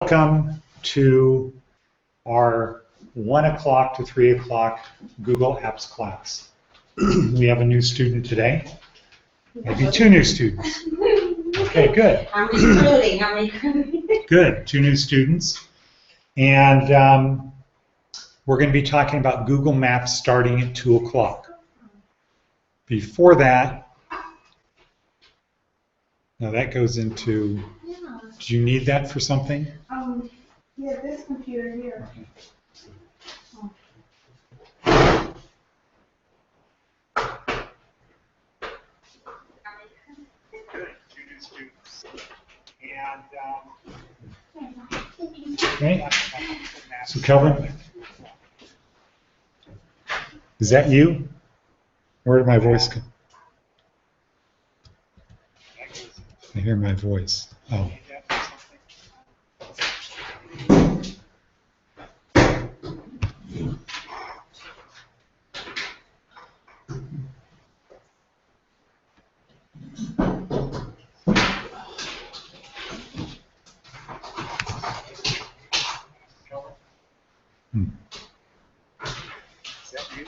Welcome to our 1 o'clock to 3 o'clock Google Apps class. We have a new student today, maybe two new students. Okay, good. I'm recruiting. Good, two new students. And we're going to be talking about Google Maps starting at 2 o'clock. Before that, now that goes into, do you need that for something? Yeah, this computer here. Good, two new students. And, okay, so Kelvin, is that you? Where did my voice come? I hear my voice. Oh. Is that you?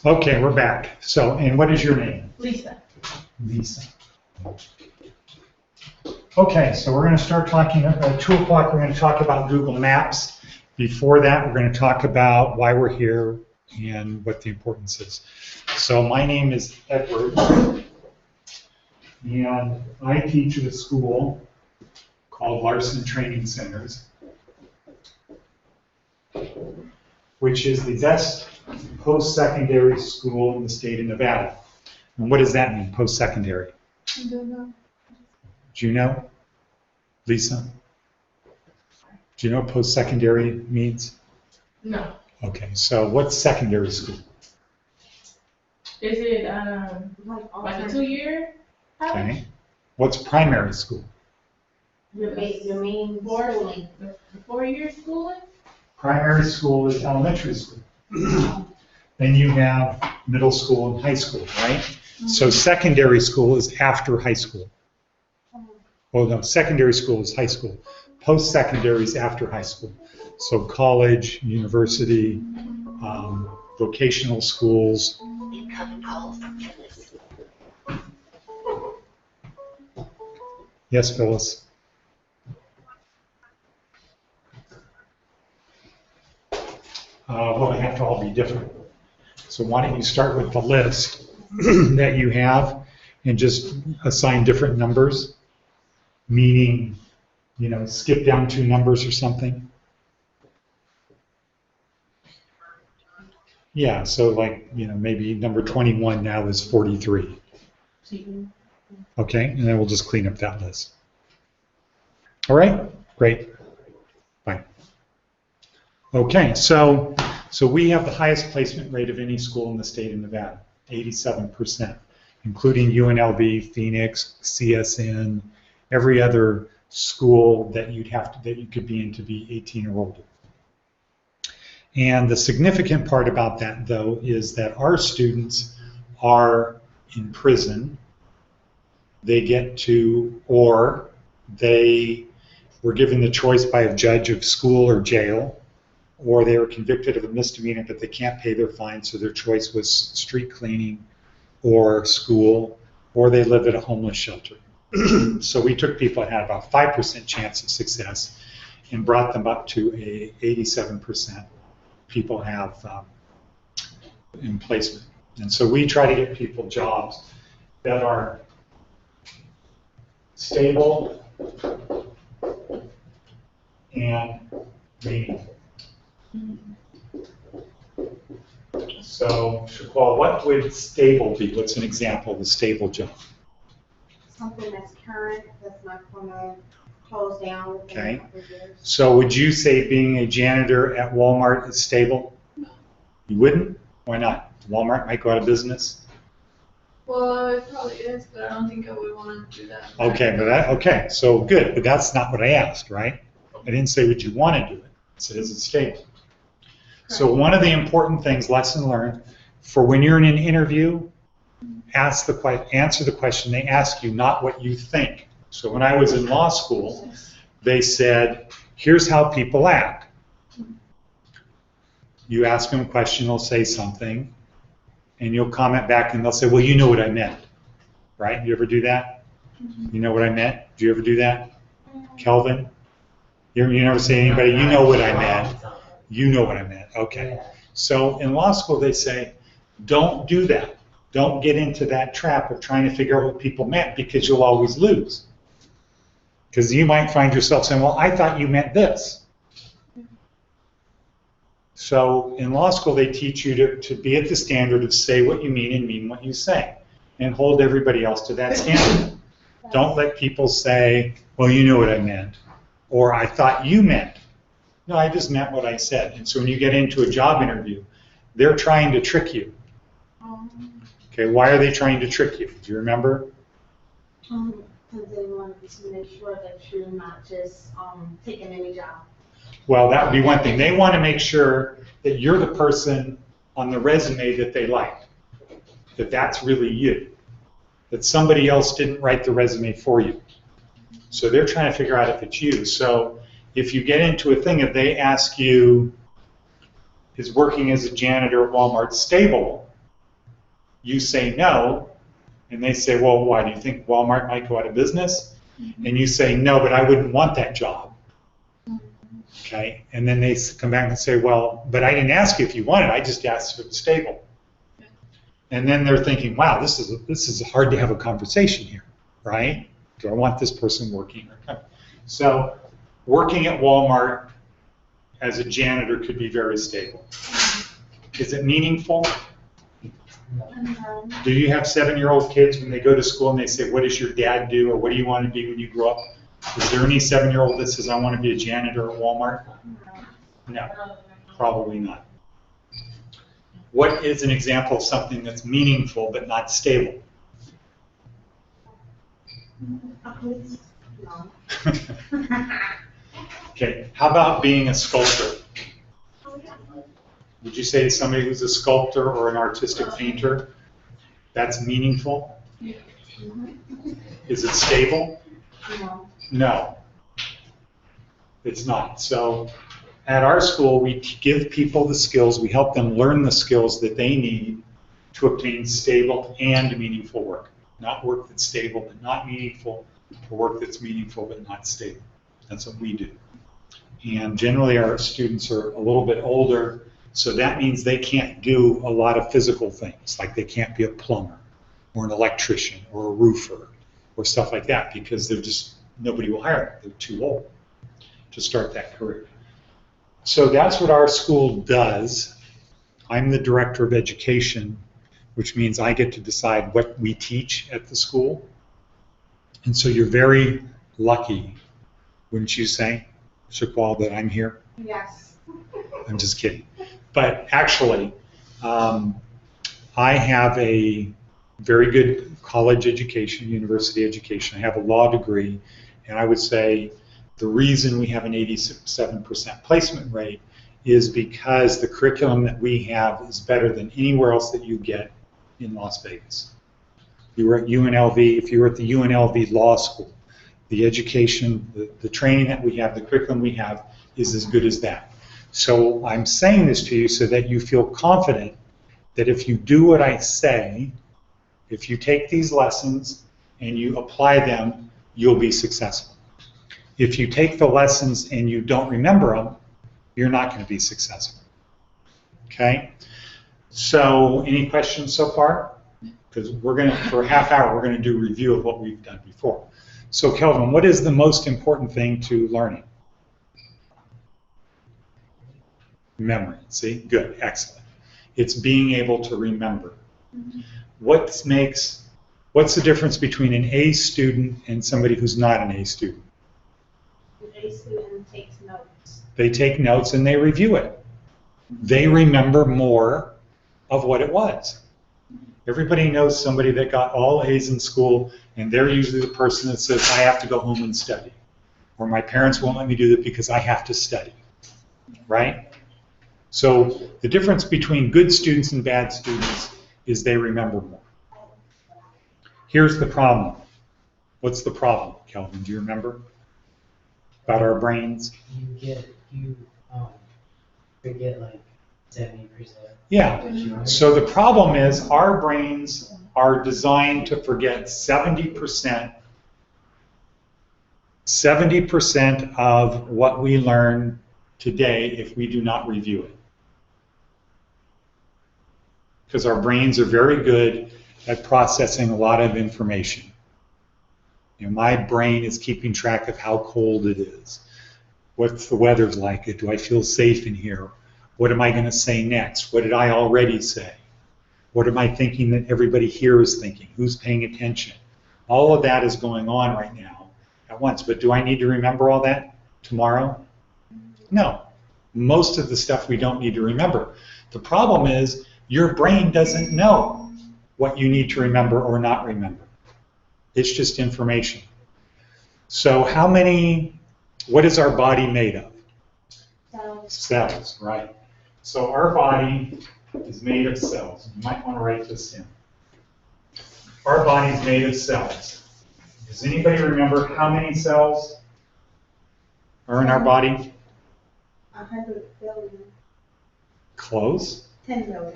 Okay, we're back. So, and what is your name? Lisa. Lisa. Okay, so we're going to start talking at 2 o'clock. We're going to talk about Google Maps. Before that, we're going to talk about why we're here and what the importance is. So my name is Edward, and I teach at a school called Larson Training Centers, which is the best post-secondary school in the state of Nevada. And what does that mean, post-secondary? I don't know. Do you know, Lisa? Do you know what post-secondary means? No. Okay, so what's secondary school? Is it like a 2-year? Okay. What's primary school? You mean schooling? The 4-year schooling? Primary school is elementary school. Then you have middle school and high school, right? So secondary school is after high school. Well, no, secondary school is high school. Post-secondary is after high school. So college, university, vocational schools. Yes, Phyllis? Well, they have to all be different. So why don't you start with the list that you have and just assign different numbers, meaning, you know, skip down 2 numbers or something. Yeah, so like, you know, maybe number 21 now is 43. Okay, and then we'll just clean up that list. All right, great. Fine. Okay, so we have the highest placement rate of any school in the state of Nevada, 87%, including UNLV, Phoenix, CSN, every other school that you could be in to be 18 or older. And the significant part about that, though, is that our students are in prison. They get to, or they were given the choice by a judge of school or jail, or they were convicted of a misdemeanor but they can't pay their fine, so their choice was street cleaning or school, or they live at a homeless shelter. So we took people that had about 5% chance of success and brought them up to a 87% people have in placement. And so we try to get people jobs that are stable and meaningful. So, Shaqual, what would stable be? What's an example of a stable job? Something that's current, that's not going to close down within a couple of years. So would you say being a janitor at Walmart is stable? No. You wouldn't? Why not? Walmart might go out of business? Well, it probably is, but I don't think I would want to do that. Okay, so good, but that's not what I asked, right? I didn't say would you want to do it. I said, is it stable? So one of the important things, lesson learned, for when you're in an interview, answer the question they ask you, not what you think. So when I was in law school, they said, here's how people act. You ask them a question, they'll say something, and you'll comment back and they'll say, well, you know what I meant, right? You ever do that? You know what I meant? Do you ever do that? Kelvin? You never say to anybody, you know what I meant. You know what I meant. Okay. So in law school, they say, don't do that. Don't get into that trap of trying to figure out what people meant, because you'll always lose. Because you might find yourself saying, well, I thought you meant this. So in law school, they teach you to be at the standard of say what you mean and mean what you say, and hold everybody else to that standard. Don't let people say, well, you know what I meant, or I thought you meant. No, I just meant what I said. And so when you get into a job interview, they're trying to trick you. Okay, why are they trying to trick you? Do you remember? Because they want to make sure that you're not just taking any job. Well, that would be one thing. They want to make sure that you're the person on the resume that they like, that that's really you, that somebody else didn't write the resume for you. So they're trying to figure out if it's you. So if you get into a thing, if they ask you, is working as a janitor at Walmart stable? You say no, and they say, well, why, do you think Walmart might go out of business? And you say, no, but I wouldn't want that job. Okay, and then they come back and say, well, but I didn't ask you if you wanted, I just asked if it was stable. And then they're thinking, wow, this is hard to have a conversation here, right? Do I want this person working? So working at Walmart as a janitor could be very stable. Is it meaningful? Do you have 7-year-old kids when they go to school and they say, what does your dad do, or what do you want to be when you grow up? Is there any 7-year-old that says, I want to be a janitor at Walmart? No, probably not. What is an example of something that's meaningful but not stable? No. Okay, how about being a sculptor? Would you say somebody who's a sculptor or an artistic painter, that's meaningful? Yeah. Is it stable? No. No, it's not. So at our school, we give people the skills, we help them learn the skills that they need to obtain stable and meaningful work. Not work that's stable but not meaningful, or work that's meaningful but not stable. That's what we do. And generally our students are a little bit older, so that means they can't do a lot of physical things, like they can't be a plumber or an electrician or a roofer or stuff like that, because they're just, nobody will hire them. They're too old to start that career. So that's what our school does. I'm the director of education, which means I get to decide what we teach at the school. And so you're very lucky, wouldn't you say, Shakwal, that I'm here? Yes. I'm just kidding. But actually, I have a very good college education, university education. I have a law degree, and I would say the reason we have an 87% placement rate is because the curriculum that we have is better than anywhere else that you get in Las Vegas. You were at UNLV, if you were at the UNLV Law School, the education, the training that we have, the curriculum we have is as good as that. So I'm saying this to you so that you feel confident that if you do what I say, if you take these lessons and you apply them, you'll be successful. If you take the lessons and you don't remember them, you're not going to be successful. Okay? So any questions so far? Because we're going to, for a half hour, we're going to do a review of what we've done before. So Kelvin, what is the most important thing to learning? Memory. See? Good. Excellent. It's being able to remember. What's the difference between an A student and somebody who's not an A student? The A student takes notes. They take notes and they review it. They remember more of what it was. Everybody knows somebody that got all A's in school, and they're usually the person that says, I have to go home and study. Or my parents won't let me do that because I have to study. Right? So the difference between good students and bad students is they remember more. Here's the problem. What's the problem, Kelvin? Do you remember? About our brains? You forget like 70%. Yeah. So the problem is our brains are designed to forget 70% of what we learn today if we do not review it. Because our brains are very good at processing a lot of information. You know, my brain is keeping track of how cold it is. What's the weather like? Do I feel safe in here? What am I going to say next? What did I already say? What am I thinking that everybody here is thinking? Who's paying attention? All of that is going on right now at once. But do I need to remember all that tomorrow? No. Most of the stuff we don't need to remember. The problem is your brain doesn't know what you need to remember or not remember. It's just information. So what is our body made of? Cells, right. So our body is made of cells. You might want to write this in. Our body is made of cells. Does anybody remember how many cells are in our body? 100 billion. Close. 10 billion.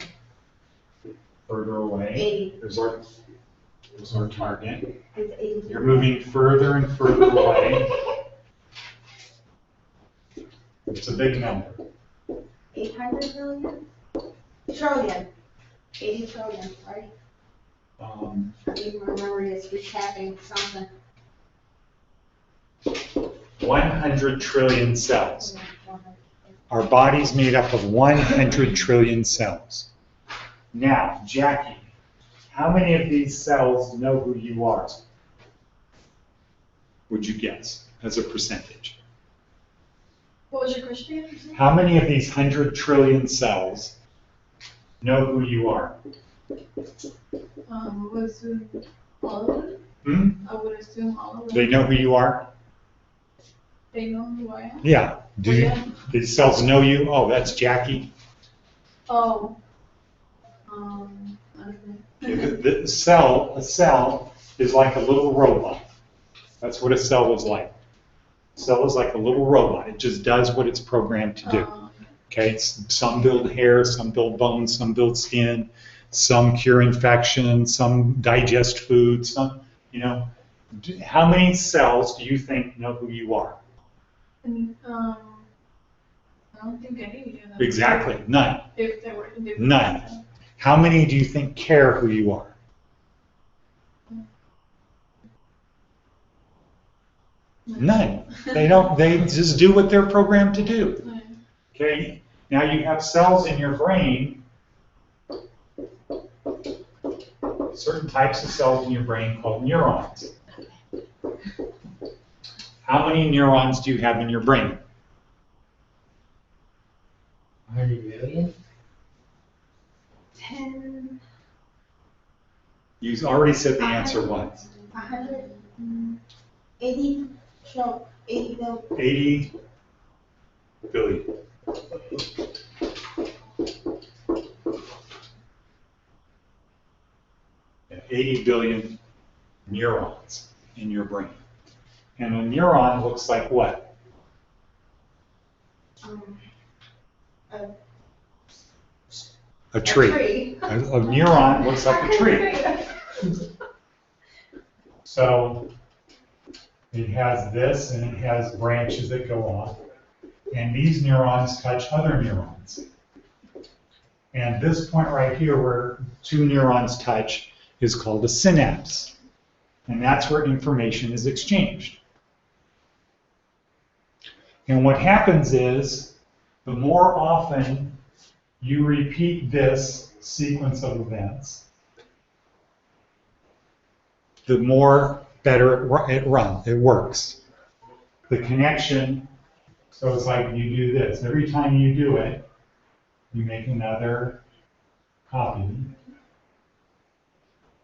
Further away. 80. There's our target. It's 80. You're moving further and further away. It's a big number. 800 billion? Trillion. 80 trillion, right? I think my memory is recapping something. 100 trillion cells. Our body's made up of 100 trillion cells. Now, Jackie, how many of these cells know who you are? Would you guess, as a percentage? What was your question? How many of these 100 trillion cells know who you are? I would assume all of them. Hmm? I would assume all of them. They know who you are? They know who I am. Yeah. These cells know you? Oh, that's Jackie. Oh. I don't know. A cell is like a little robot. That's what a cell is like. A cell is like a little robot. It just does what it's programmed to do. Okay, some build hair, some build bones, some build skin, some cure infection, some digest food, some, you know. How many cells do you think know who you are? And, I don't think any of them. Exactly, none. If they were individuals. None. How many do you think care who you are? None. They don't. They just do what they're programmed to do. Okay. Now you have cells in your brain. Certain types of cells in your brain called neurons. How many neurons do you have in your brain? 100 million? 10. You already said the answer was 100. 80. 80 billion. 80 billion. Yeah, 80 billion neurons in your brain. And a neuron looks like what? A tree. A neuron looks like a tree. So it has this, and it has branches that go off. And these neurons touch other neurons. And this point right here where two neurons touch is called a synapse. And that's where information is exchanged. And what happens is, the more often you repeat this sequence of events, the more better it works. The connection, so it's like you do this. Every time you do it, you make another copy.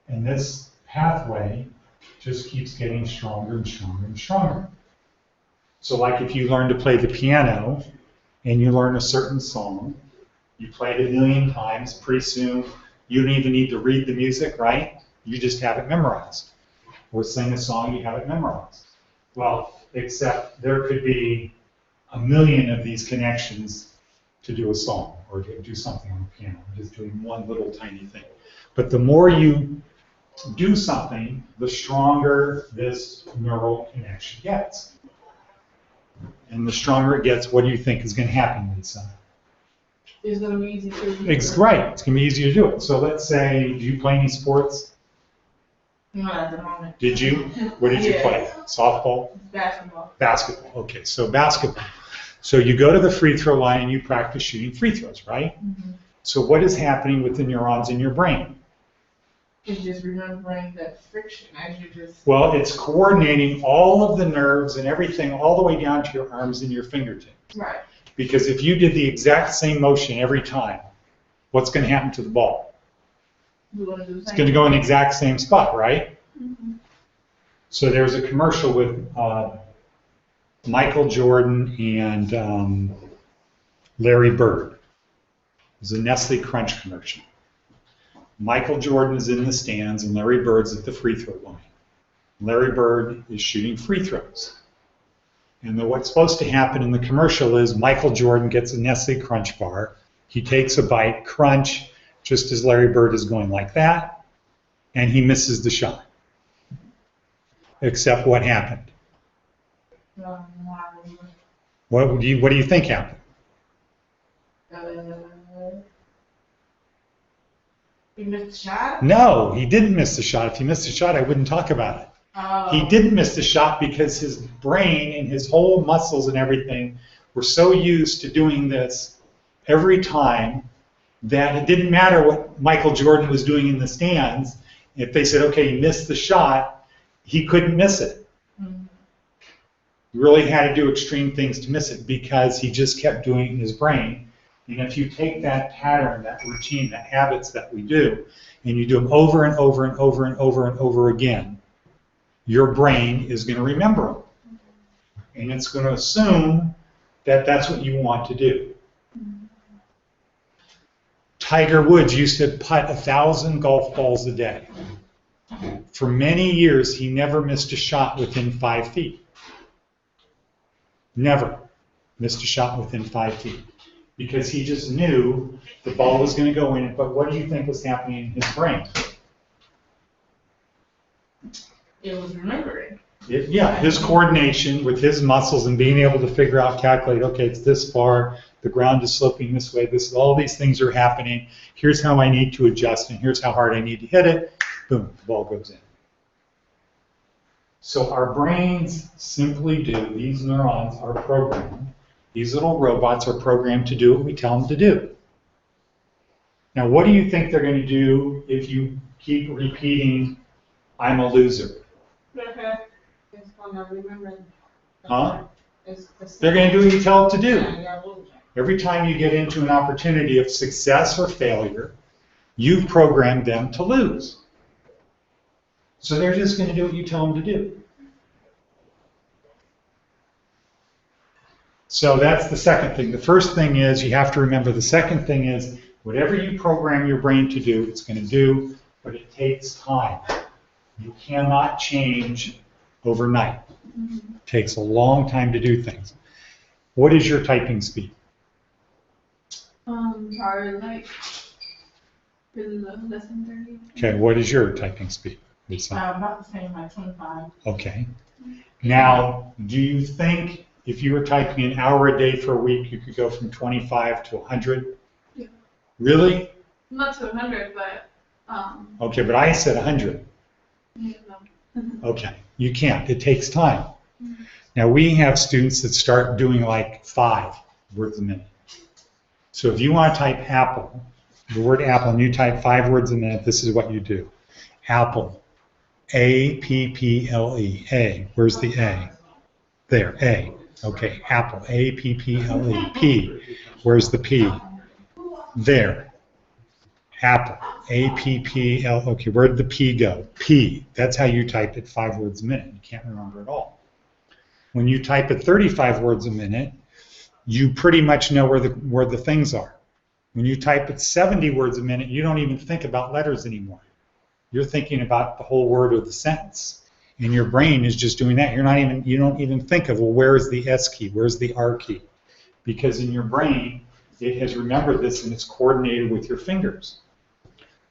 And this pathway just keeps getting stronger and stronger and stronger. So like if you learn to play the piano and you learn a certain song, You play it 1,000,000 times. Pretty soon, you don't even need to read the music, right? You just have it memorized. Or sing a song, you have it memorized. Well, except there could be 1,000,000 of these connections to do a song or to do something on the piano, just doing one little tiny thing. But the more you do something, the stronger this neural connection gets. And the stronger it gets, what do you think is going to happen, Lisa? It's gonna be easy to. Right, it's going to be easy to do it. So let's say, do you play any sports? Not at the moment. Did you? What did you Yeah. play? Softball? Basketball. Basketball. Okay, so basketball. So you go to the free throw line and you practice shooting free throws, right? Mm-hmm. So what is happening with the neurons in your brain? It's just remembering that friction as you just. Well, it's coordinating all of the nerves and everything all the way down to your arms and your fingertips. Right. Because if you did the exact same motion every time, what's going to happen to the ball? We're gonna do the It's same. going to go in the exact same spot, right? Mhm. So there's a commercial with Michael Jordan and Larry Bird. It was a Nestle Crunch commercial. Michael Jordan is in the stands and Larry Bird's at the free throw line. Larry Bird is shooting free throws. And what's supposed to happen in the commercial is Michael Jordan gets a Nestle Crunch bar. He takes a bite, crunch, just as Larry Bird is going like that, and he misses the shot. Except what happened? Wow. What do you think happened? You missed the shot? No, he didn't miss the shot. If he missed the shot, I wouldn't talk about it. Oh. He didn't miss the shot because his brain and his whole muscles and everything were so used to doing this every time that it didn't matter what Michael Jordan was doing in the stands. If they said, okay, he missed the shot, he couldn't miss it. Mhm. He really had to do extreme things to miss it because he just kept doing it in his brain. And if you take that pattern, that routine, the habits that we do, and you do them over and over and over and over and over again, your brain is going to remember them. And it's going to assume that that's what you want to do. Tiger Woods used to putt 1,000 golf balls a day. For many years, he never missed a shot within 5 feet. Never missed a shot within 5 feet. Because he just knew the ball was going to go in. But what do you think was happening in his brain? It was remembering. Yeah, his coordination with his muscles and being able to figure out, calculate, okay, it's this far, the ground is sloping this way, all these things are happening, here's how I need to adjust, and here's how hard I need to hit it, boom, the ball goes in. So our brains simply do, these neurons are programmed, these little robots are programmed to do what we tell them to do. Now, what do you think they're going to do if you keep repeating, I'm a loser? Okay. It's gonna remember. Huh? It's the same. They're going to do what you tell them to do. Yeah, you're losing. Every time you get into an opportunity of success or failure, you've programmed them to lose. So they're just going to do what you tell them to do. So that's the second thing. The first thing is you have to remember, the second thing is whatever you program your brain to do, it's going to do, but it takes time. You cannot change overnight. It takes a long time to do things. What is your typing speed? Probably like really low, less than 30. Okay, what is your typing speed, Lisa? About the same, like 25. Okay. Now, do you think if you were typing an hour a day for a week, you could go from 25 to 100? Yeah. Really? Not to 100, but Okay, but I said 100. you know. Okay, you can't. It takes time. Now, we have students that start doing like 5 words a minute. So if you want to type apple, the word apple, and you type 5 words a minute, this is what you do. Apple. A-P-P-L-E. A. Where's the A? There, A. Okay, apple. A-P-P-L-E. P. Where's the P? There. Apple. A-P-P-L. Okay, where did the P go? P. That's how you type it 5 words a minute. You can't remember it all. When you type it 35 words a minute, you pretty much know where the things are. When you type at 70 words a minute, you don't even think about letters anymore. You're thinking about the whole word or the sentence. And your brain is just doing that. You don't even think of, well, where's the S key? Where's the R key? Because in your brain, it has remembered this and it's coordinated with your fingers.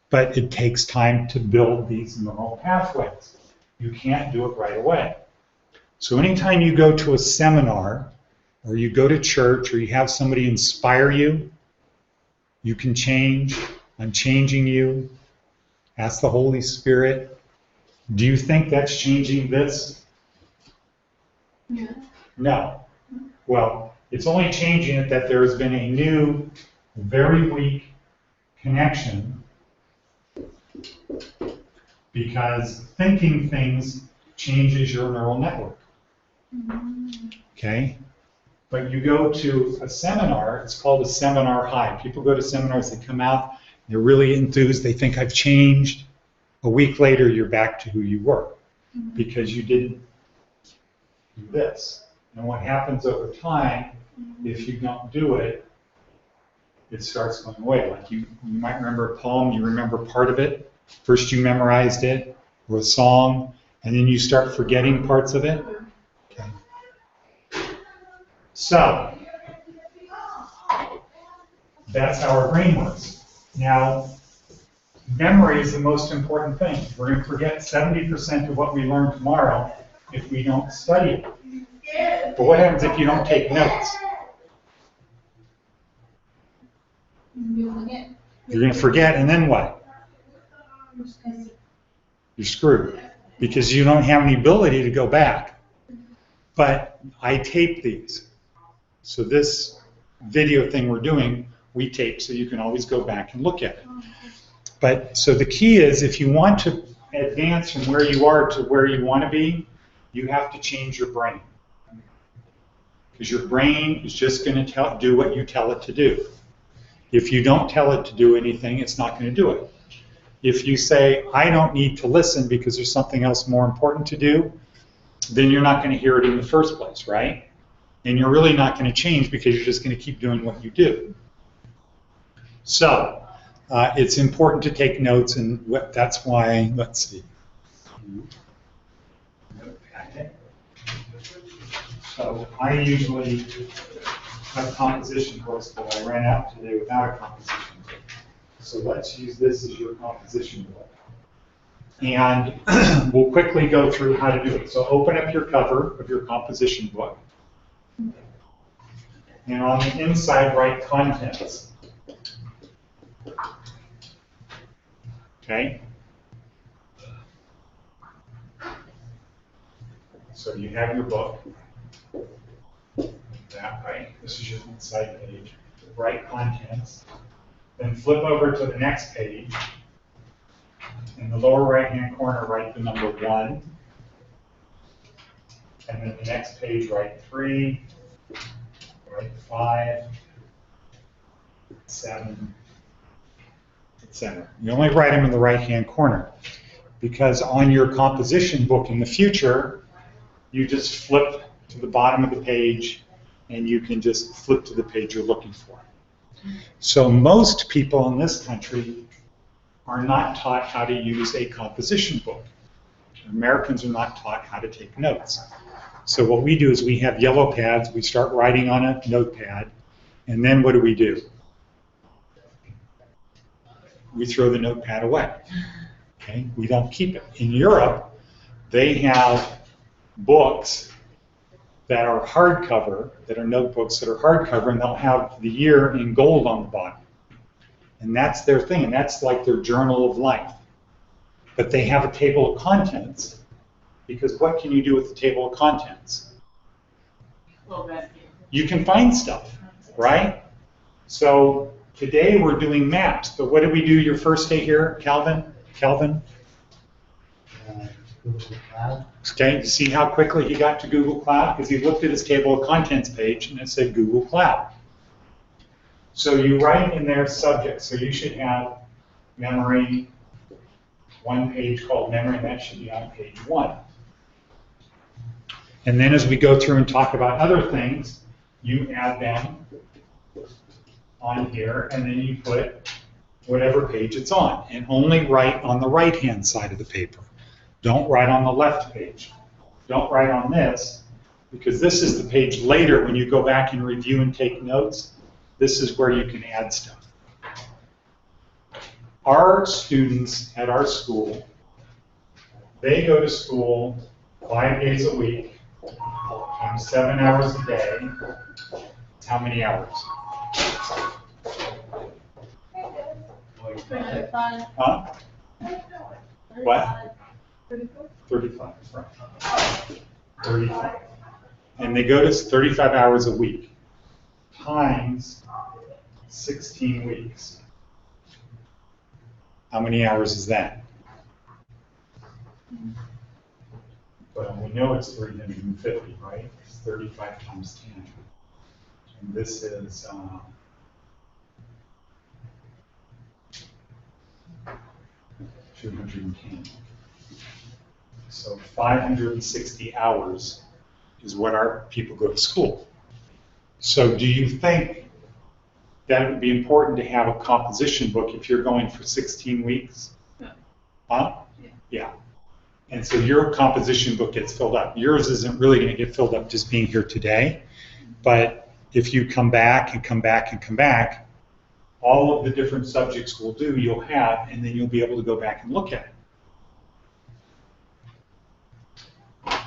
But it takes time to build these neural pathways. You can't do it right away. So anytime you go to a seminar, or you go to church, or you have somebody inspire you, you can change. I'm changing you. Ask the Holy Spirit. Do you think that's changing this? Yeah. No. Well, it's only changing it that there's been a new, very weak connection, because thinking things changes your neural network. Okay? But you go to a seminar, it's called a seminar high. People go to seminars, they come out, they're really enthused, they think I've changed. A week later, you're back to who you were because you didn't do this. And what happens over time, if you don't do it, it starts going away. Like you might remember a poem, you remember part of it. First you memorized it, or a song, and then you start forgetting parts of it. Okay. So, that's how our brain works. Now, memory is the most important thing. We're going to forget 70% of what we learn tomorrow if we don't study it. But what happens if you don't take notes? You forget. You're going to forget, and then what? You're screwed because you don't have any ability to go back. But I tape these. So this video thing we're doing, we tape so you can always go back and look at it. But so the key is, if you want to advance from where you are to where you want to be, you have to change your brain. Because your brain is just going to do what you tell it to do. If you don't tell it to do anything, it's not going to do it. If you say, I don't need to listen because there's something else more important to do, then you're not going to hear it in the first place, right? And you're really not going to change because you're just going to keep doing what you do. So, it's important to take notes, and that's why, let's see. So I usually have a composition course, but I ran out today without a composition book. So let's use this as your composition book. And we'll quickly go through how to do it. So open up your cover of your composition book. And on the inside, write contents. Okay? So you have your book. That, right? This is your inside page. Write contents. Then flip over to the next page. In the lower right-hand corner, write the number 1. And then the next page, write 3, write 5, 7, etc. You only write them in the right-hand corner, because on your composition book in the future, you just flip to the bottom of the page, and you can just flip to the page you're looking for. So most people in this country are not taught how to use a composition book. Americans are not taught how to take notes. So what we do is we have yellow pads, we start writing on a notepad, and then what do? We throw the notepad away. Okay? We don't keep it. In Europe, they have books that are hardcover, that are notebooks that are hardcover, and they'll have the year in gold on the bottom. And that's their thing, and that's like their journal of life. But they have a table of contents, because what can you do with the table of contents? You can find stuff, right? So today we're doing maps, but what did we do your first day here, Calvin? Google Cloud. Okay, see how quickly he got to Google Cloud? Because he looked at his table of contents page and it said Google Cloud. So you write in there subjects, so you should have memory, one page called memory, and that should be on page 1. And then as we go through and talk about other things, you add them on here, and then you put whatever page it's on, and only write on the right-hand side of the paper. Don't write on the left page. Don't write on this, because this is the page later when you go back and review and take notes. This is where you can add stuff. Our students at our school, they go to school 5 days a week, times 7 hours a day. How many hours? 35. Huh? What? 34. 35, right. 35. And they go to 35 hours a week, times 16 weeks. How many hours is that? Well, we know it's 350, right? It's 35 times 10. And this is 210. So 560 hours is what our people go to school. So do you think that it would be important to have a composition book if you're going for 16 weeks? Yeah. Huh? Yeah. Yeah. And so your composition book gets filled up. Yours isn't really going to get filled up just being here today, but if you come back and come back and come back, all of the different subjects we'll do, you'll have, and then you'll be able to go back and look at it.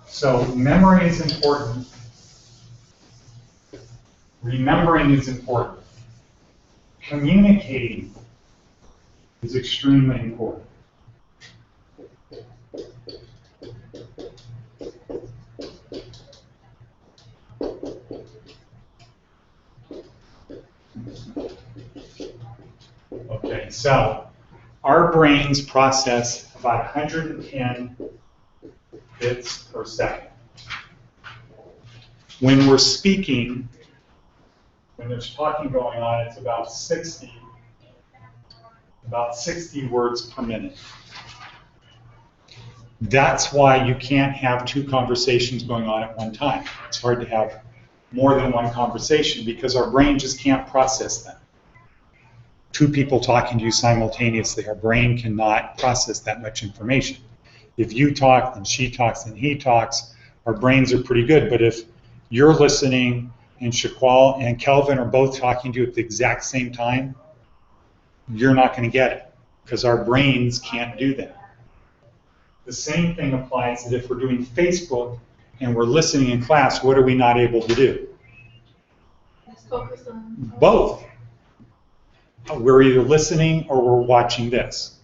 So memory is important. Remembering is important. Communicating is extremely important. Okay, so our brains process about 110 bits per second. When we're speaking, when there's talking going on, it's about 60 words per minute. That's why you can't have two conversations going on at one time. It's hard to have more than one conversation because our brain just can't process them. Two people talking to you simultaneously, our brain cannot process that much information. If you talk, then she talks, then he talks, our brains are pretty good. But if you're listening and Shaqual and Kelvin are both talking to you at the exact same time, you're not going to get it because our brains can't do that. The same thing applies that if we're doing Facebook and we're listening in class, what are we not able to do? Just focus on Both. We're either listening or we're watching this.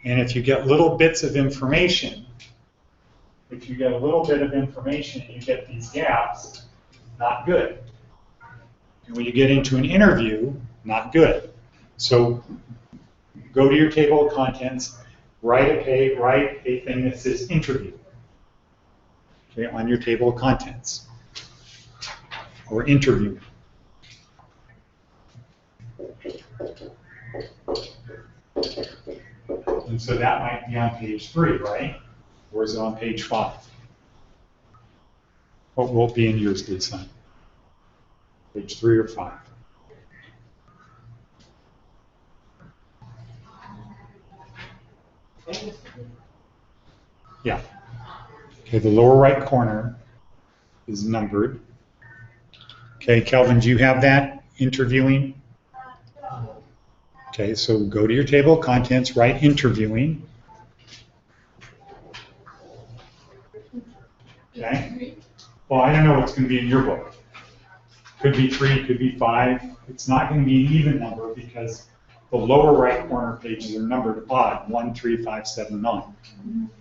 And if you get little bits of information, and you get these gaps, not good. And when you get into an interview, not good. So go to your table of contents, write a thing that says interview, okay, on your table of contents, or interview. And so that might be on page 3, right? Or is it on page 5? What will it be in yours, Lisa? Page 3 or 5? Yeah. Okay, the lower right corner is numbered. Okay, Kelvin, do you have that? Interviewing? Okay, so go to your table of contents, write interviewing. Okay? Well, I don't know what's going to be in your book. Could be 3, could be 5. It's not going to be an even number because the lower right corner pages are numbered odd, 1, 3, 5, 7, 9,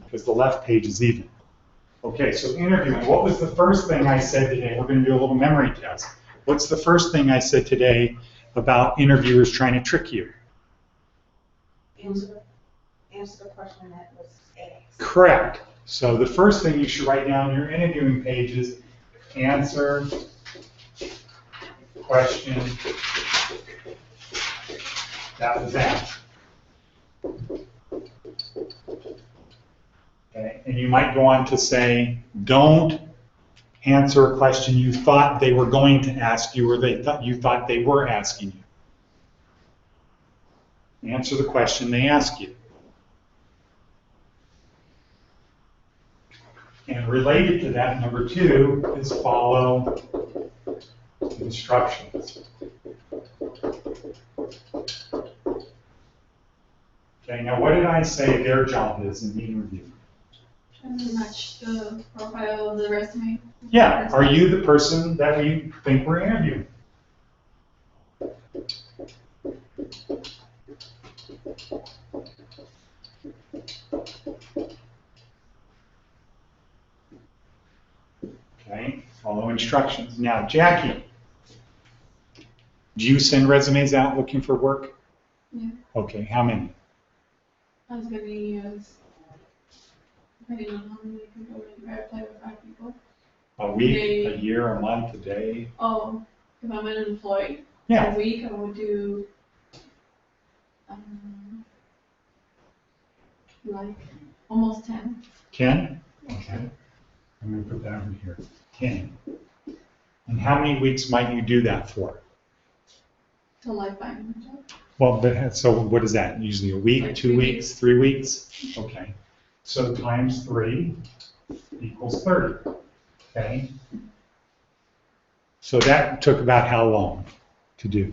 because the left page is even. Okay, so interviewing. What was the first thing I said today? We're going to do a little memory test. What's the first thing I said today about interviewers trying to trick you? Answer the question that was asked. Correct. So the first thing you should write down in your interviewing page is answer question that was asked. Okay, and you might go on to say, don't answer a question you thought they were going to ask you, or you thought they were asking you. Answer the question they ask you. And related to that, number 2 is follow instructions. Okay, now what did I say their job is in the interview? Trying to match the profile of the resume. Yeah, are you the person that we think we're interviewing? Okay, follow instructions. Now, Jackie, do you send resumes out looking for work? Yeah. Okay, how many? As many as, depending on how many people, if I apply with 5 people. A week, Day. a year, a month, a day? Oh, if I'm an employee, Yeah. a week I would do, like, almost 10. 10? Okay. I'm going to put that over here. 10. And how many weeks might you do that for? Till I find a job. Well, but so what is that? Usually a week, Like 2 3 weeks, 3 weeks? Okay. So times 3 equals 30. Okay. So that took about how long to do?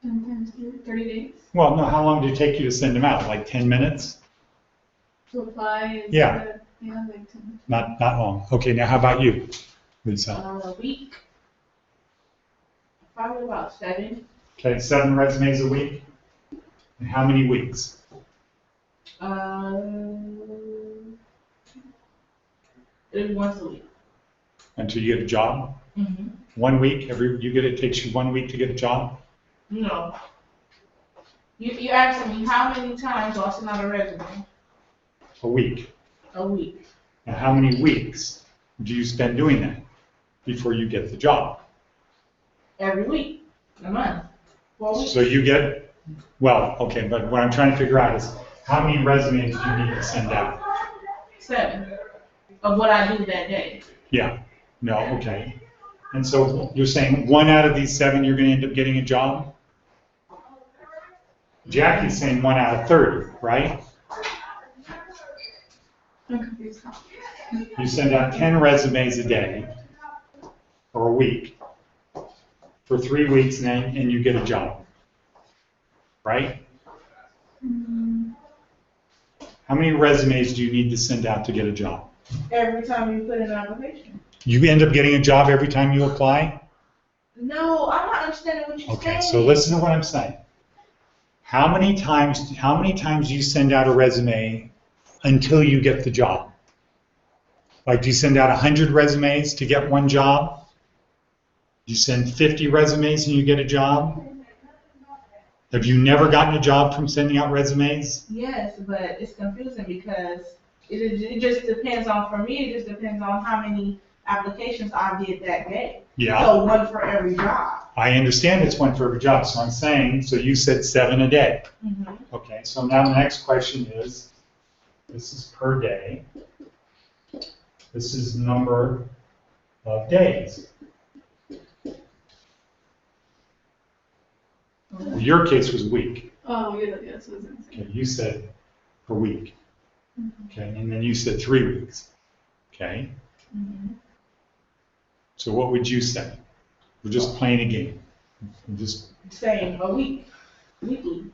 10 times 30 days Well, no, how long did it take you to send them out? Like 10 minutes? to apply. And Yeah. Yeah, like 10. Not long. Okay, now how about you, Lisa? A week. Probably about 7. Okay, 7 resumes a week? And how many weeks? It's once a week. Until you get a job? 1 week? It takes you 1 week to get a job? No. You asked me how many times do I send out a resume? A week. A week. And how many weeks do you spend doing that before you get the job? Every week. A month. 4 weeks. So you get, well, okay, but what I'm trying to figure out is how many resumes do you need to send out? 7 of what I do that day. Yeah, no, okay. And so you're saying 1 out of these 7 you're going to end up getting a job? Jackie's saying 1 out of 30, right? I'm confused now. You send out 10 resumes a day or a week for 3 weeks and you get a job, right? How many resumes do you need to send out to get a job? Every time you put in an application. You end up getting a job every time you apply? No, I'm not understanding what you're Okay, saying. so listen to what I'm saying. How many times do you send out a resume until you get the job? Like, do you send out 100 resumes to get 1 job? Do you send 50 resumes and you get a job? Have you never gotten a job from sending out resumes? Yes, but it's confusing because it just depends on, for me, it just depends on how many applications I did that day. Yeah. So 1 for every job. I understand it's 1 for every job, so I'm saying, so you said 7 a day. Okay, so now the next question is, this is per day. This is number of days. Your case was week. Oh, yeah, that's what I was going to say. Okay, you said per week. Okay, and then you said 3 weeks. Okay. So what would you say? We're just playing a game. We're just Saying a week, weekly,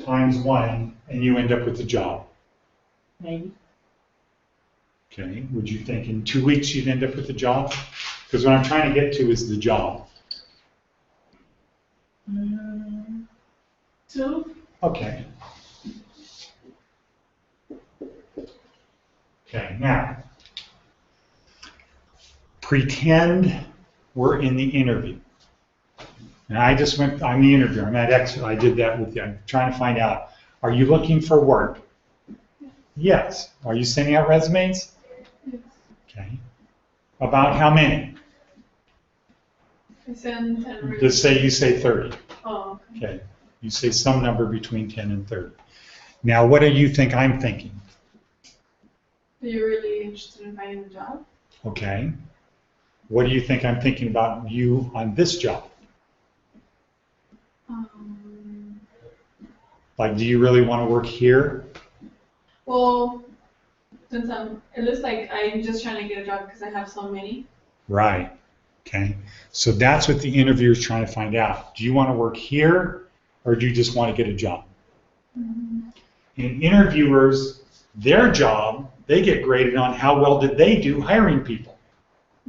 times 1, and you end up with a job. maybe. Okay, would you think in 2 weeks you'd end up with a job? Because what I'm trying to get to is the job. 2. Okay. Okay, now, pretend we're in the interview. And I'm the interviewer, I'm at Exeter, I did that with you. I'm trying to find out, are you looking for work? Yes. Are you sending out resumes? Yes. Okay. About how many? I send 10 resumes. Just say you say 30. Oh, okay. Okay. You say some number between 10 and 30. Now, what do you think I'm thinking? Are you really interested in finding a job? Okay. What do you think I'm thinking about you on this job? Like, do you really want to work here? Well, since it looks like I'm just trying to get a job because I have so many. Right. Okay. So that's what the interviewer is trying to find out. Do you want to work here or do you just want to get a job? Mm-hmm. And interviewers, their job, they get graded on how well did they do hiring people.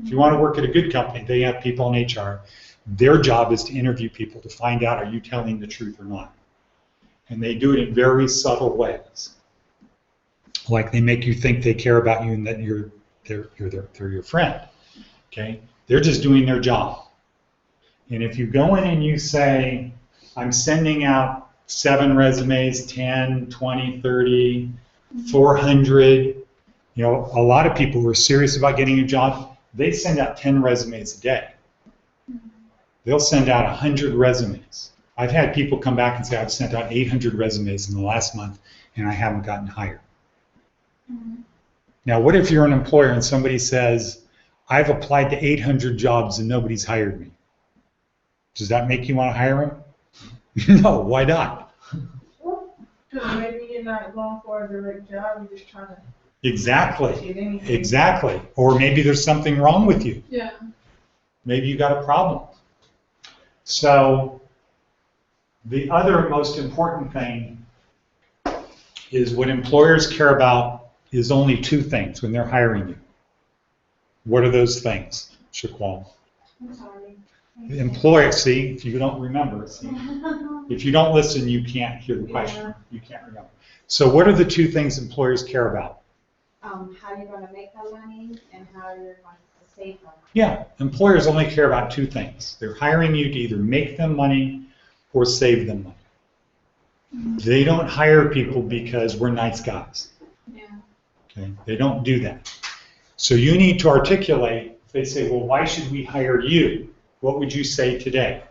If you want to work at a good company, they have people in HR. Their job is to interview people to find out are you telling the truth or not. And they do it in very subtle ways. Like they make you think they care about you and that they're your friend. Okay? They're just doing their job. And if you go in and you say, I'm sending out 7 resumes, 10, 20, 30, 400, you know, a lot of people who are serious about getting a job, they send out 10 resumes a day. They'll send out 100 resumes. I've had people come back and say, I've sent out 800 resumes in the last month and I haven't gotten hired. Mm-hmm. Now, what if you're an employer and somebody says, I've applied to 800 jobs and nobody's hired me? Does that make you want to hire him? No, why not? Because maybe you're not going for a direct job, you're just trying to Exactly. get anything. Exactly. Or maybe there's something wrong with you. Yeah. Maybe you got a problem. So the other most important thing is what employers care about is only 2 things when they're hiring you. What are those things, Shaquan? I'm sorry. The employer, see, if you don't remember, see, if you don't listen, you can't hear the question. Yeah. You can't remember. So what are the 2 things employers care about? How you're going to make the money and how you're going to save the money. Yeah, employers only care about 2 things. They're hiring you to either make them money or save them money. Mm-hmm. They don't hire people because we're nice guys. Yeah. Okay? They don't do that. So you need to articulate, if they say, well, why should we hire you? What would you say today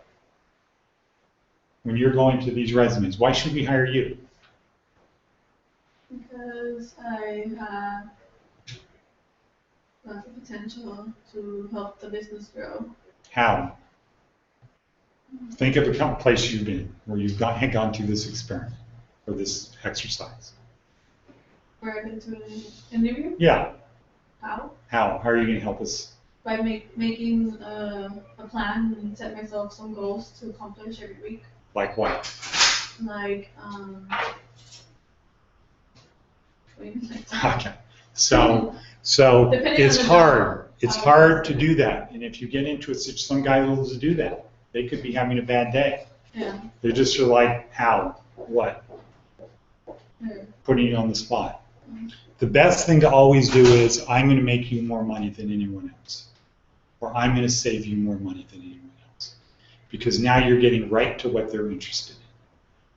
when you're going to these resumes? Why should we hire you? Because I have lots of potential to help the business grow. How? Think of a place you've been where you've gone through this experiment or this exercise. Where I've been to an interview. Yeah. How? How? How are you going to help us? By making a plan and set myself some goals to accomplish every week. Like what? Like, what do you mean like that? Okay. So Depending it's on the hard. job. It's hard to do that. And if you get into it, some guy will do that. They could be having a bad day. Yeah. They're just sort of like, how? What? Yeah. Putting you on the spot. The best thing to always do is, I'm going to make you more money than anyone else. Or I'm going to save you more money than anyone else. Because now you're getting right to what they're interested in.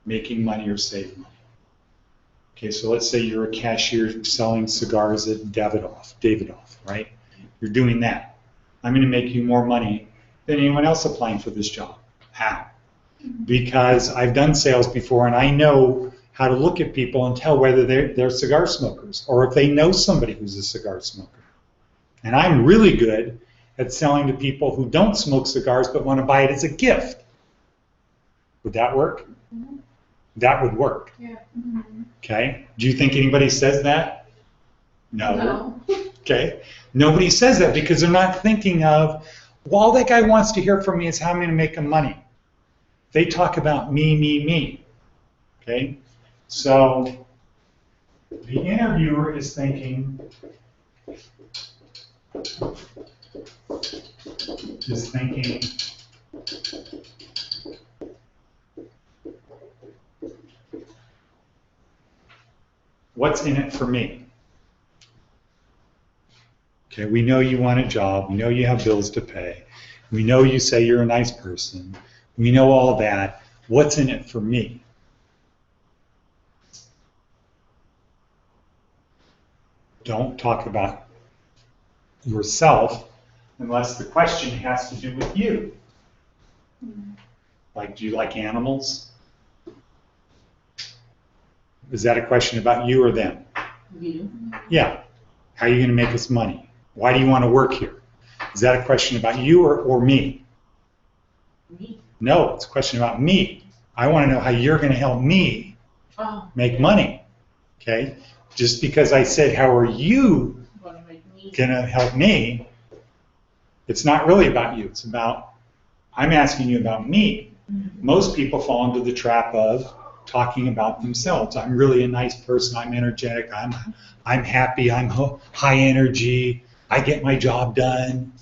Making money or save money. Okay, so let's say you're a cashier selling cigars at Davidoff, right? You're doing that. I'm going to make you more money than anyone else applying for this job. How? Because I've done sales before and I know how to look at people and tell whether they're cigar smokers or if they know somebody who's a cigar smoker. And I'm really good at selling to people who don't smoke cigars but want to buy it as a gift. Would that work? Mm-hmm. That would work. Yeah. Mm-hmm. Okay? Do you think anybody says that? No. Okay? Nobody says that because they're not thinking of, well, all that guy wants to hear from me is how I'm going to make him money. They talk about me, me, me. Okay? So the interviewer is thinking, what's in it for me? Okay, we know you want a job. We know you have bills to pay. We know you say you're a nice person. We know all that. What's in it for me? Don't talk about yourself unless the question has to do with you. Like, do you like animals? Is that a question about you or them? You. Yeah. How are you going to make us money? Why do you want to work here? Is that a question about you or me? Me. No, it's a question about me. I want to know how you're going to help me Oh, make money. Okay? Just because I said, how are you gonna make me. going to help me? It's not really about you. It's about, I'm asking you about me. Most people fall into the trap of talking about themselves. I'm really a nice person. I'm energetic. I'm happy. I'm high energy. I get my job done.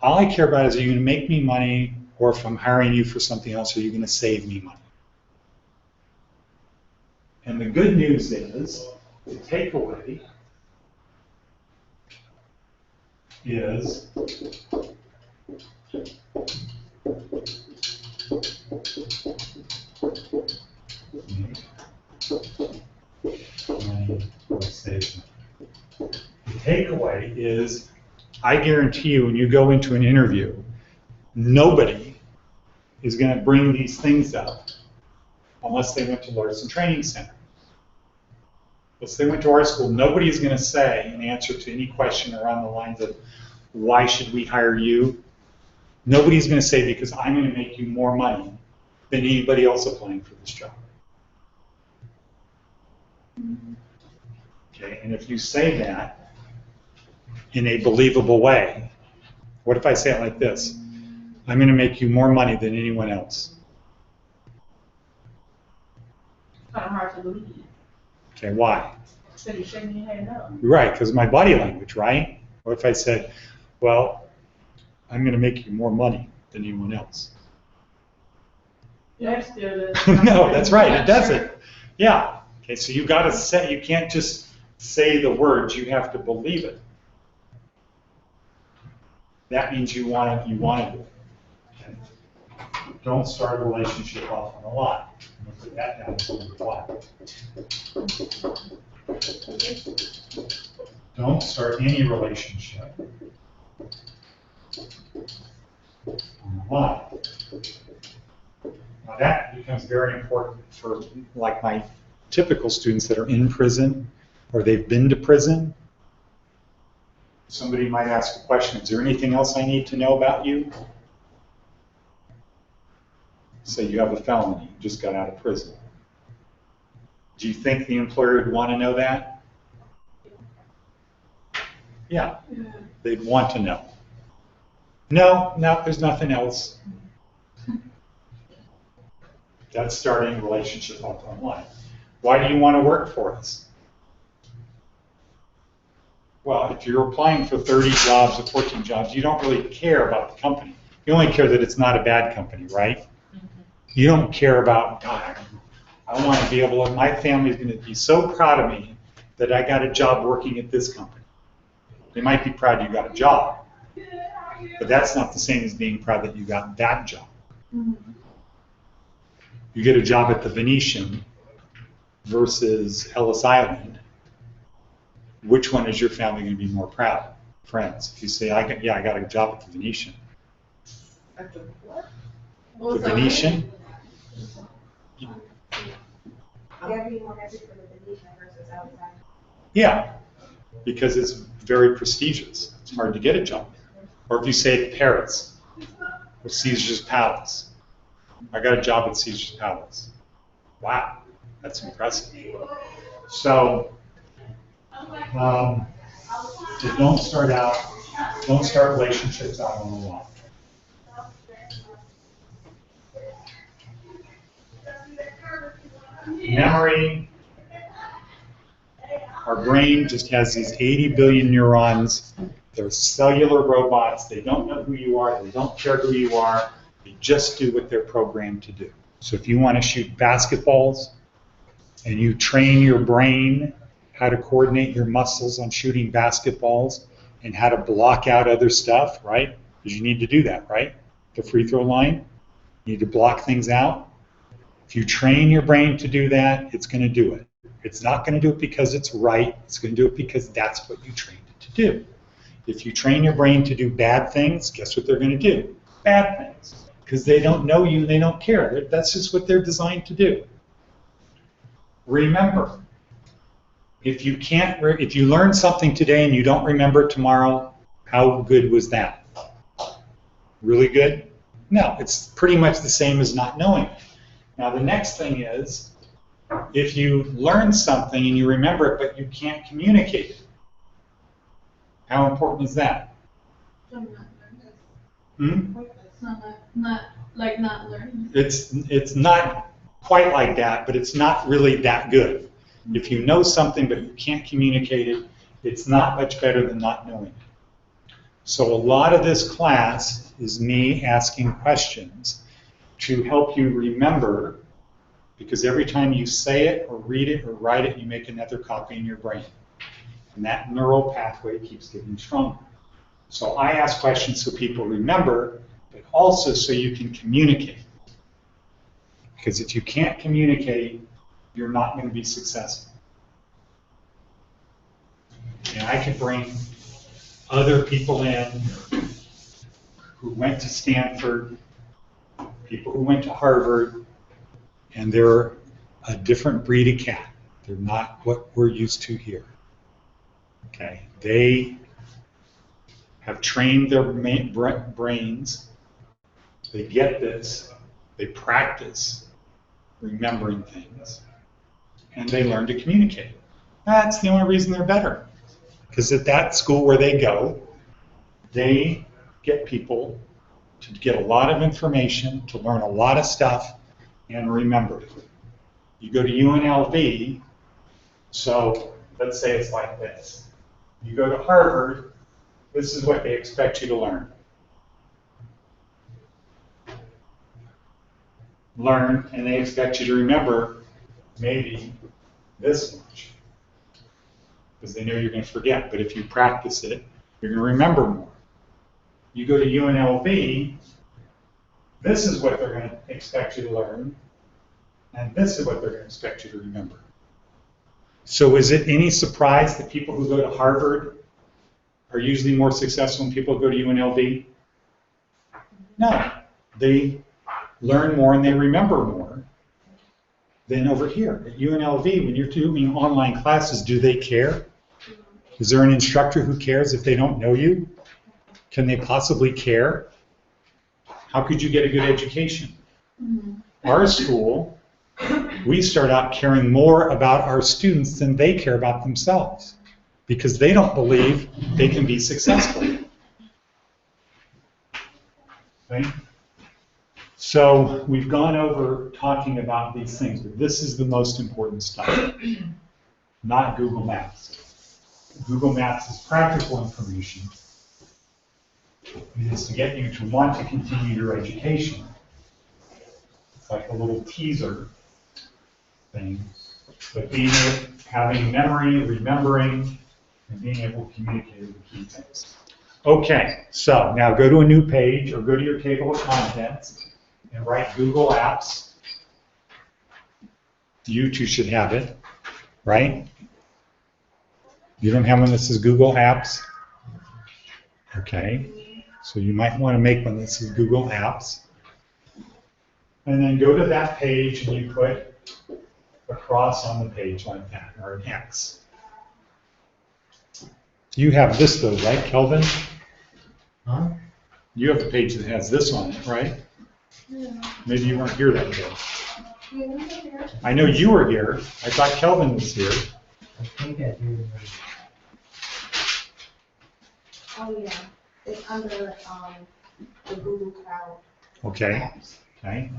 All I care about is, are you going to make me money, or if I'm hiring you for something else, are you going to save me money? And the good news is, the takeaway is the takeaway is, I guarantee you, when you go into an interview, nobody is going to bring these things up unless they went to Larson Training Center. Unless they went to our school, nobody is going to say an answer to any question around the lines of, why should we hire you? Nobody's going to say, because I'm going to make you more money than anybody else applying for this job. Okay, and if you say that in a believable way, what if I say it like this? I'm going to make you more money than anyone else. It's kind of hard to believe. Okay, why? So you're shaking your head no. Right, because of my body language, right? What if I said, well, I'm going to make you more money than anyone else? That's still No, that's right, it doesn't. Yeah. Okay, so you got to say, you can't just say the words, you have to believe it. That means you want to do it. Okay. Don't start a relationship off on a lie. I'm going to put that down as number one. Don't start any relationship on a lie. Now that becomes very important for like my typical students that are in prison or they've been to prison. Somebody might ask a question, is there anything else I need to know about you? Say you have a felony, you just got out of prison. Do you think the employer would want to know that? Yeah, they'd want to know. No, there's nothing else. That's starting a relationship off online. Why do you want to work for us? Well, if you're applying for 30 jobs or 14 jobs, you don't really care about the company. You only care that it's not a bad company, right? You don't care about, God, I want to be able to, my family's going to be so proud of me that I got a job working at this company. They might be proud you got a job, but that's not the same as being proud that you got that job. You get a job at the Venetian versus Ellis Island. Which one is your family going to be more proud? Friends. If you say, I got a job at the Venetian. At the what? The Venetian? They're being more happy for the Venetian versus outside. Yeah, because it's very prestigious. It's hard to get a job there. Or if you say at Paris, or Caesar's Palace. I got a job at Caesar's Palace. Wow, that's impressive. So don't start relationships out on the lawn. Memory, our brain just has these 80 billion neurons. They're cellular robots. They don't know who you are. They don't care who you are. They just do what they're programmed to do. So if you want to shoot basketballs and you train your brain how to coordinate your muscles on shooting basketballs and how to block out other stuff, right? Because you need to do that, right? The free throw line, you need to block things out. If you train your brain to do that, it's going to do it. It's not going to do it because it's right. It's going to do it because that's what you trained it to do. If you train your brain to do bad things, guess what they're going to do? Bad things. Because they don't know you and they don't care. That's just what they're designed to do. Remember, if you learn something today and you don't remember it tomorrow, how good was that? Really good? No, it's pretty much the same as not knowing it. Now the next thing is, if you learn something and you remember it but you can't communicate it, how important is that? I'm not learning. It's not like not learning. It's not quite like that, but it's not really that good. If you know something but you can't communicate it, it's not much better than not knowing it. So a lot of this class is me asking questions to help you remember, because every time you say it or read it or write it, you make another copy in your brain. And that neural pathway keeps getting stronger. So I ask questions so people remember, but also so you can communicate. Because if you can't communicate, you're not going to be successful. And I could bring other people in who went to Stanford, people who went to Harvard, and they're a different breed of cat. They're not what we're used to here. Okay, they have trained their brains, they get this, they practice remembering things, and they learn to communicate. That's the only reason they're better. Because at that school where they go, they get people to get a lot of information, to learn a lot of stuff, and remember it. You go to UNLV, so let's say it's like this. You go to Harvard, this is what they expect you to learn. Learn, and they expect you to remember maybe this much. Because they know you're going to forget, but if you practice it, you're going to remember more. You go to UNLV, this is what they're going to expect you to learn, and this is what they're going to expect you to remember. So is it any surprise that people who go to Harvard are usually more successful than people who go to UNLV? No. They learn more and they remember more than over here. At UNLV, when you're doing online classes, do they care? Is there an instructor who cares if they don't know you? Can they possibly care? How could you get a good education? Our school, we start out caring more about our students than they care about themselves, because they don't believe they can be successful. Okay? So we've gone over talking about these things, but this is the most important stuff, not Google Maps. Google Maps is practical information. It is to get you to want to continue your education. It's like a little teaser thing. But having memory, remembering, and being able to communicate are the key things. Okay, so now go to a new page or go to your table of contents and write Google Apps. You two should have it, right? You don't have one that says Google Apps? Okay, so you might want to make one that says Google Apps. And then go to that page and you put a cross on the page like that, or an X. You have this though, right, Kelvin? Huh? You have the page that has this on it, right? Yeah. Maybe you weren't here that day. I know you were here. I thought Kelvin was here. I think I do. Oh, yeah, it's under, the Google Cloud. Okay. apps. Okay.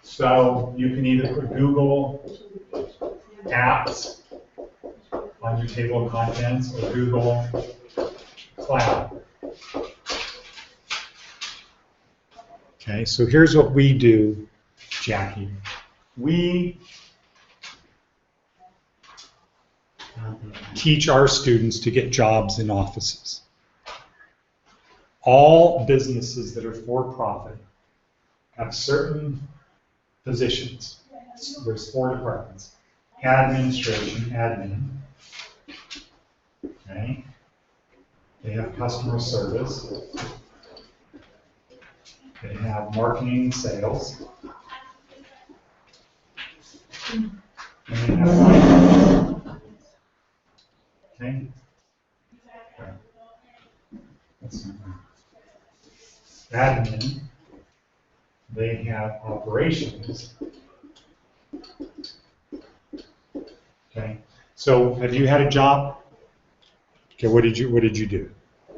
So you can either put Google Apps on your table of contents or Google Cloud. Okay, so here's what we do, Jackie. We teach our students to get jobs in offices. All businesses that are for-profit have certain positions. There's 4 departments. Administration, admin. Okay. They have customer service. They have marketing and sales. And they have finance. Okay. That's not right. Admin, they have operations. Okay. So have you had a job? Okay, what did you do?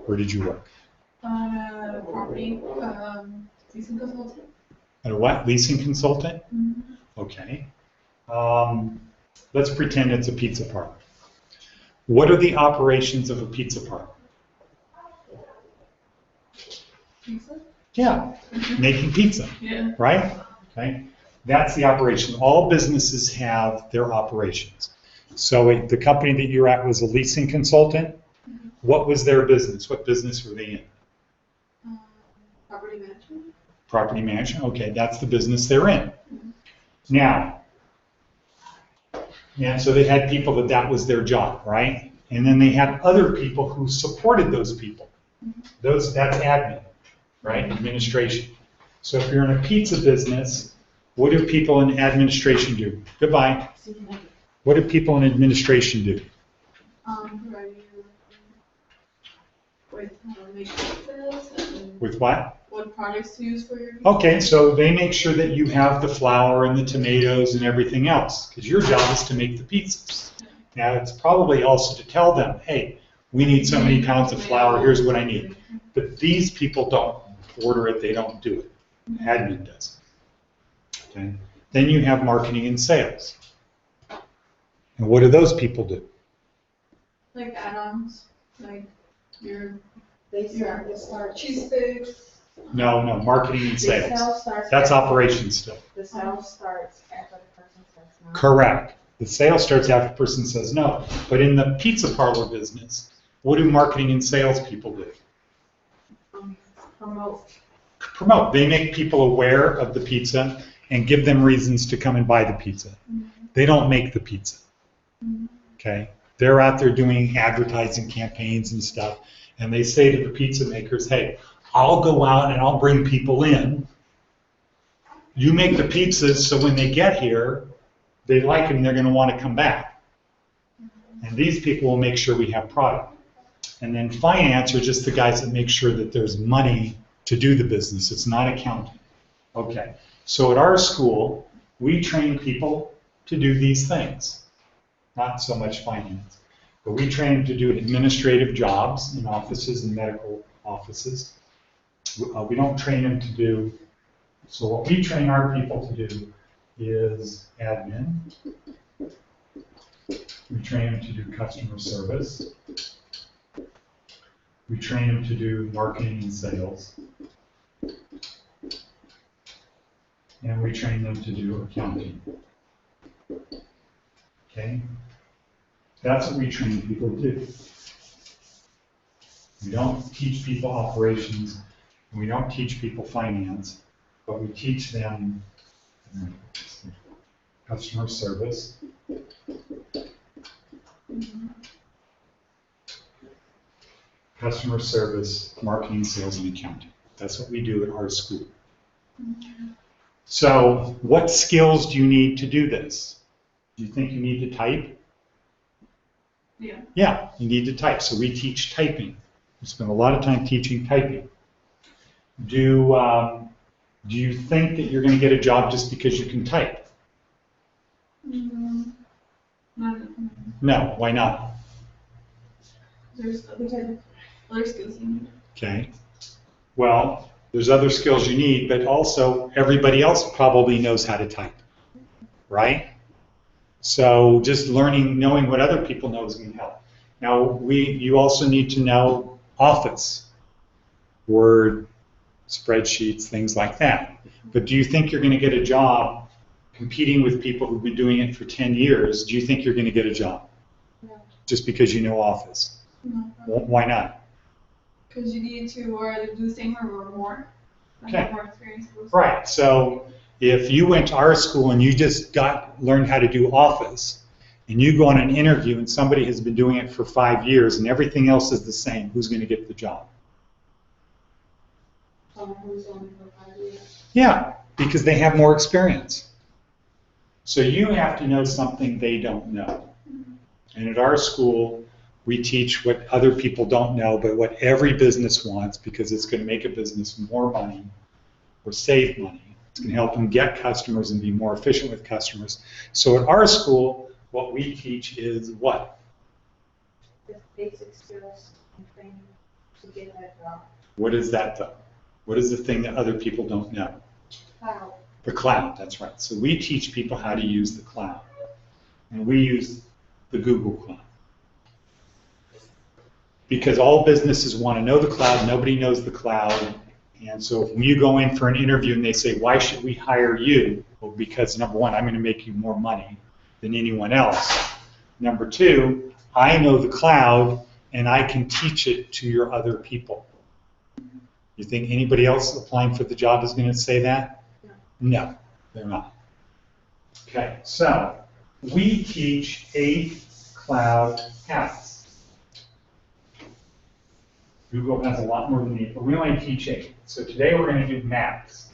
Where did you work? Property, leasing consultant. At a what? Leasing consultant? Mm-hmm. Okay. Let's pretend it's a pizza parlor. What are the operations of a pizza parlor? Pizza? Yeah, making pizza, Yeah. right? Okay. That's the operation. All businesses have their operations. So the company that you're at was a leasing consultant. What was their business? What business were they in? Property management. Property management. Okay, that's the business they're in. Now, and so they had people that was their job, right? And then they had other people who supported those people. That's admin, right? Administration. So if you're in a pizza business, what do people in administration do? Goodbye. What do people in administration do? Provide you with how to make pizzas and With what? what products to use for your pizza. Okay, so they make sure that you have the flour and the tomatoes and everything else, because your job is to make the pizzas. Now, it's probably also to tell them, hey, we need so many pounds of flour, here's what I need. But these people don't order it, they don't do it. Admin does. Okay. Then you have marketing and sales. And what do those people do? Like add-ons, like your They start cheese sticks. No, marketing and The sales. sales starts. That's after- operations still. The sales starts after the person says no. Correct. The sale starts after the person says no. But in the pizza parlor business, what do marketing and sales people do? Promote. Promote. They make people aware of the pizza and give them reasons to come and buy the pizza. They don't make the pizza. Okay? They're out there doing advertising campaigns and stuff, and they say to the pizza makers, hey, I'll go out and I'll bring people in. You make the pizzas so when they get here, they like them, they're going to want to come back. And these people will make sure we have product. And then finance are just the guys that make sure that there's money to do the business. It's not accounting. Okay. So at our school, we train people to do these things. Not so much finance. But we train them to do administrative jobs in offices and medical offices. We don't train them to do, so what we train our people to do is admin. We train them to do customer service. We train them to do marketing and sales. And we train them to do accounting. Okay? That's what we train people to do. We don't teach people operations, and we don't teach people finance, but we teach them customer service, marketing, sales, and accounting. That's what we do at our school. So what skills do you need to do this? Do you think you need to type? Yeah. Yeah, you need to type. So we teach typing. We spend a lot of time teaching typing. Do you think that you're going to get a job just because you can type? No, why not? There's other skills you need. Okay. Well, there's other skills you need, but also everybody else probably knows how to type, right? So just knowing what other people know is going to help. Now, you also need to know Office, Word, spreadsheets, things like that. But do you think you're going to get a job competing with people who've been doing it for 10 years? Do you think you're going to get a job? No. Just because you know Office? No. Why not? Because you need to either do the same or more. Okay. Have more experience. Right. So if you went to our school and you just learned how to do Office, and you go on an interview and somebody has been doing it for 5 years and everything else is the same, who's going to get the job? Someone who's only for 5 years. Yeah, because they have more experience. So you have to know something they don't know. And at our school, We teach what other people don't know, but what every business wants, because it's going to make a business more money or save money. It's going to help them get customers and be more efficient with customers. So at our school, what we teach is what? Just basic skills and training to get that job. What is that though? What is the thing that other people don't know? Cloud. The cloud, that's right. So we teach people how to use the cloud. And we use the Google Cloud. Because all businesses want to know the cloud, nobody knows the cloud. And so if you go in for an interview and they say, why should we hire you? Well, because number one, I'm going to make you more money than anyone else. Number two, I know the cloud and I can teach it to your other people. You think anybody else applying for the job is going to say that? No, they're not. Okay, so we teach 8 cloud apps. Google has a lot more than 8, but we only teach 8. So today we're going to do maps.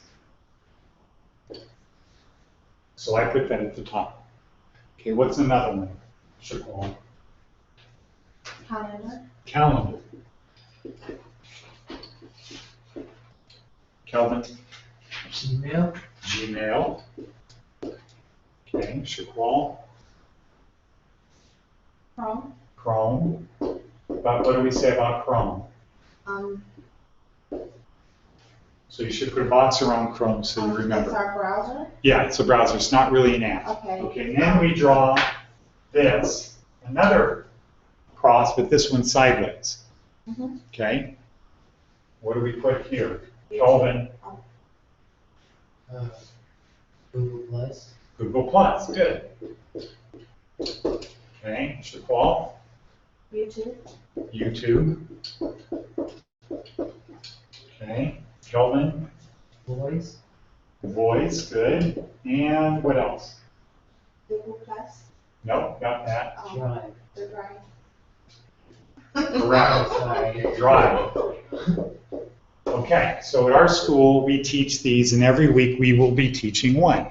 So I put that at the top. Okay, what's another one? Sure. Calendar. Calendar. Kelvin? Gmail. Gmail. Okay, Shaquall. Chrome. Chrome. But what do we say about Chrome? So you should put bots around Chrome so you remember. It's our browser. Yeah, it's a browser. It's not really an app. Okay. Okay, and then we draw this, another cross, but this one sideways. Mhm. Okay? What do we put here? Kelvin, Google Plus. Google Plus. Good. Okay, Shaquall, YouTube. YouTube. Okay, Kelvin, Voice. Voice. Good. And what else? Google Plus. Nope, got that. Drive. The Drive. Correct. Sorry. Drive. Okay, so at our school, we teach these, and every week we will be teaching one.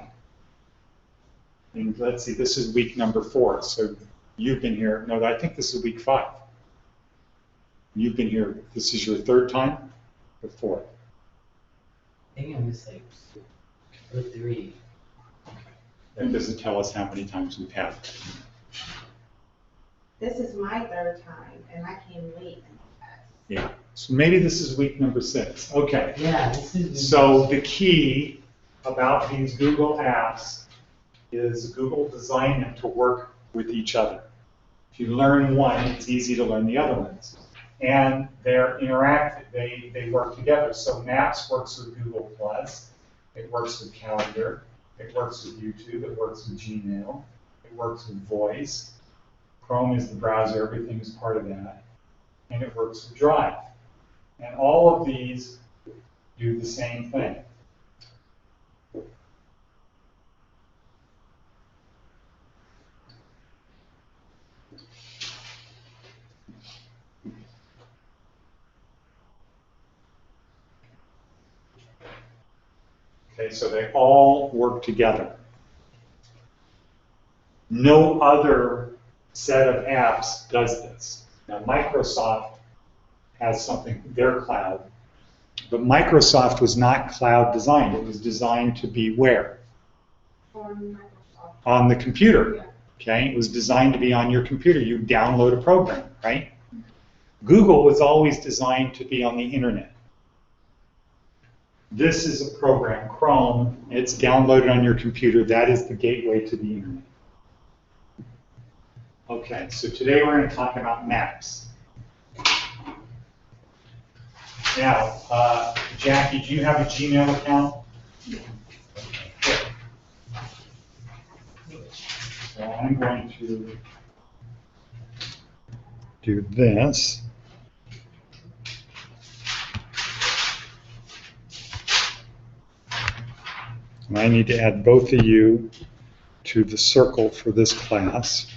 And let's see, this is week number 4, so you've been here, no, I think this is week 5. You've been here, this is your 3rd time or 4th? I think I missed like 2 or 3. That doesn't tell us how many times we've had. This is my 3rd time, and I came late in class. Yeah, so maybe this is week number 6. Okay. Yeah, this is. So the key about these Google apps is Google designed them to work with each other. If you learn one, it's easy to learn the other ones. And they're interactive, they work together. So Maps works with Google Plus, it works with Calendar, it works with YouTube, it works with Gmail, it works with Voice. Chrome is the browser, everything is part of that. And it works with Drive. And all of these do the same thing. Okay, so they all work together. No other set of apps does this. Now, Microsoft has something, their cloud, but Microsoft was not cloud designed. It was designed to be where? On Microsoft. On the computer. Yeah. Okay, it was designed to be on your computer. You download a program, right? Google was always designed to be on the internet. This is a program, Chrome. It's downloaded on your computer. That is the gateway to the internet. Okay, so today we're going to talk about maps. Now, Jackie, do you have a Gmail account? So I'm going to do this. And I need to add both of you to the circle for this class.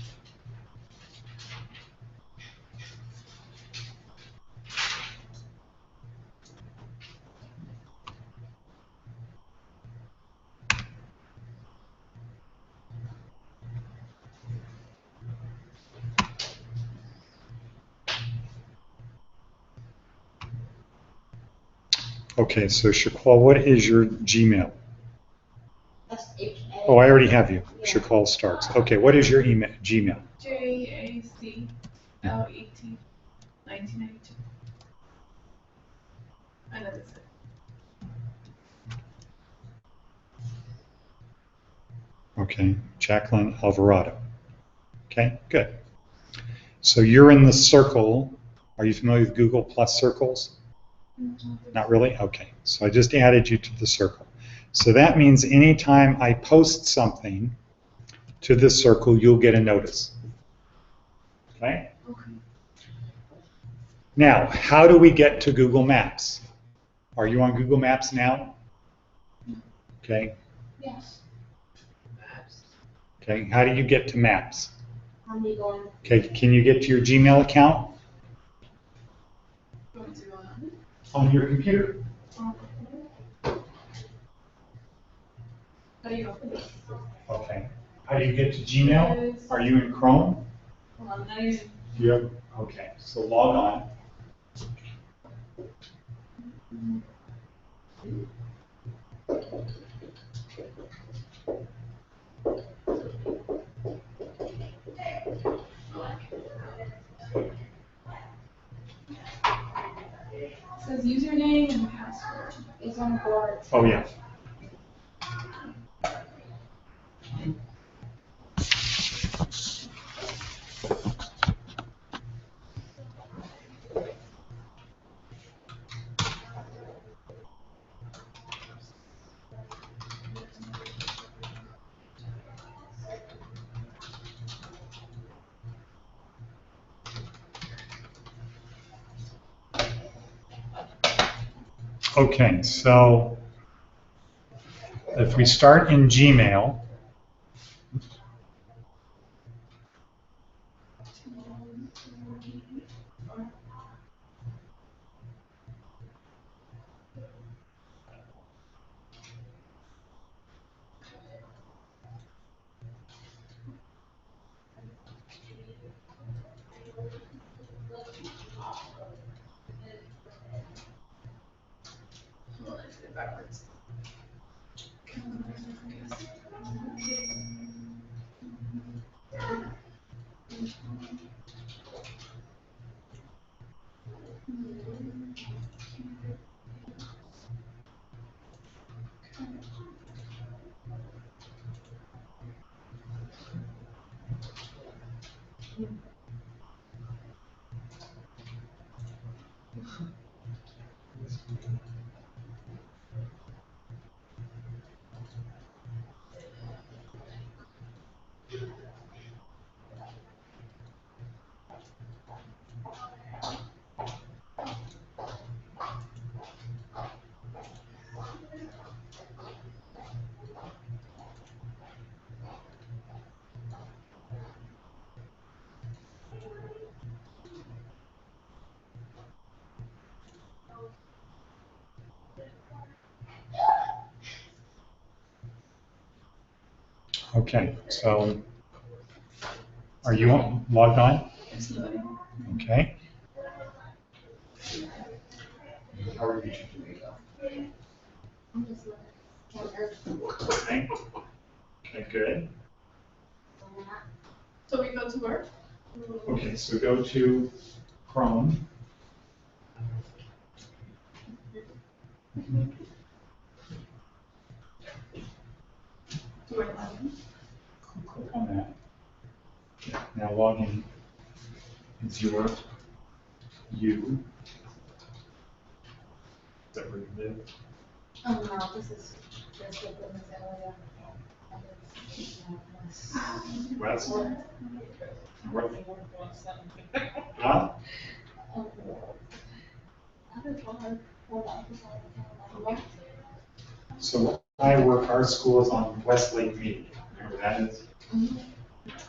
Okay, so Shaquall, what is your Gmail? SHA. Oh, I already have you. Yeah. Shaquall Starks. Okay, what is your email, Gmail? JACLET 1992. I know this. Okay, Jacqueline Alvarado. Okay, good. So you're in the circle. Are you familiar with Google Plus circles? Not really? Okay, so I just added you to the circle. So that means anytime I post something to this circle, you'll get a notice. Okay? Okay. Now, how do we get to Google Maps? Are you on Google Maps now? Okay. Yes. Okay, how do you get to Maps? How many going? Okay, can you get to your Gmail account Going to go on. on your computer? How do you open it? Okay. How do you get to Gmail? Are you in Chrome? Hold on, now you. Yep. Okay, so log on. It says username and password. It's on the board. Oh, yeah. Okay, so if we start in Gmail, Well, let's get backwards. okay, so are you logged on? It's loading. Okay. How are you? I'm just looking. Okay. Okay, good. So we go to work? Okay, so go to Chrome. To work login. Click on that. Now log in. It's you. Is that where you live? Oh, no, this is just the business area. West? Huh? So I work, our school is on Westlake Mead. Remember that is?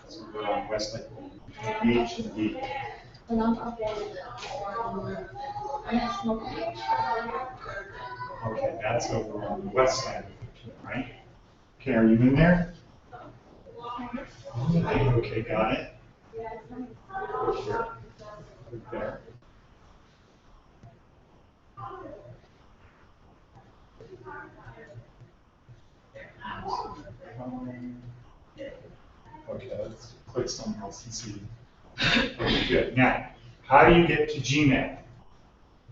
So we're on Westlake Beach and Beach. And I'm up there, I'm not smoking. Okay, that's over on the west side, right? Okay, are you in there? Okay, got it. Right there. Okay, let's click something else and see. Okay, good. Now, how do you get to Gmail?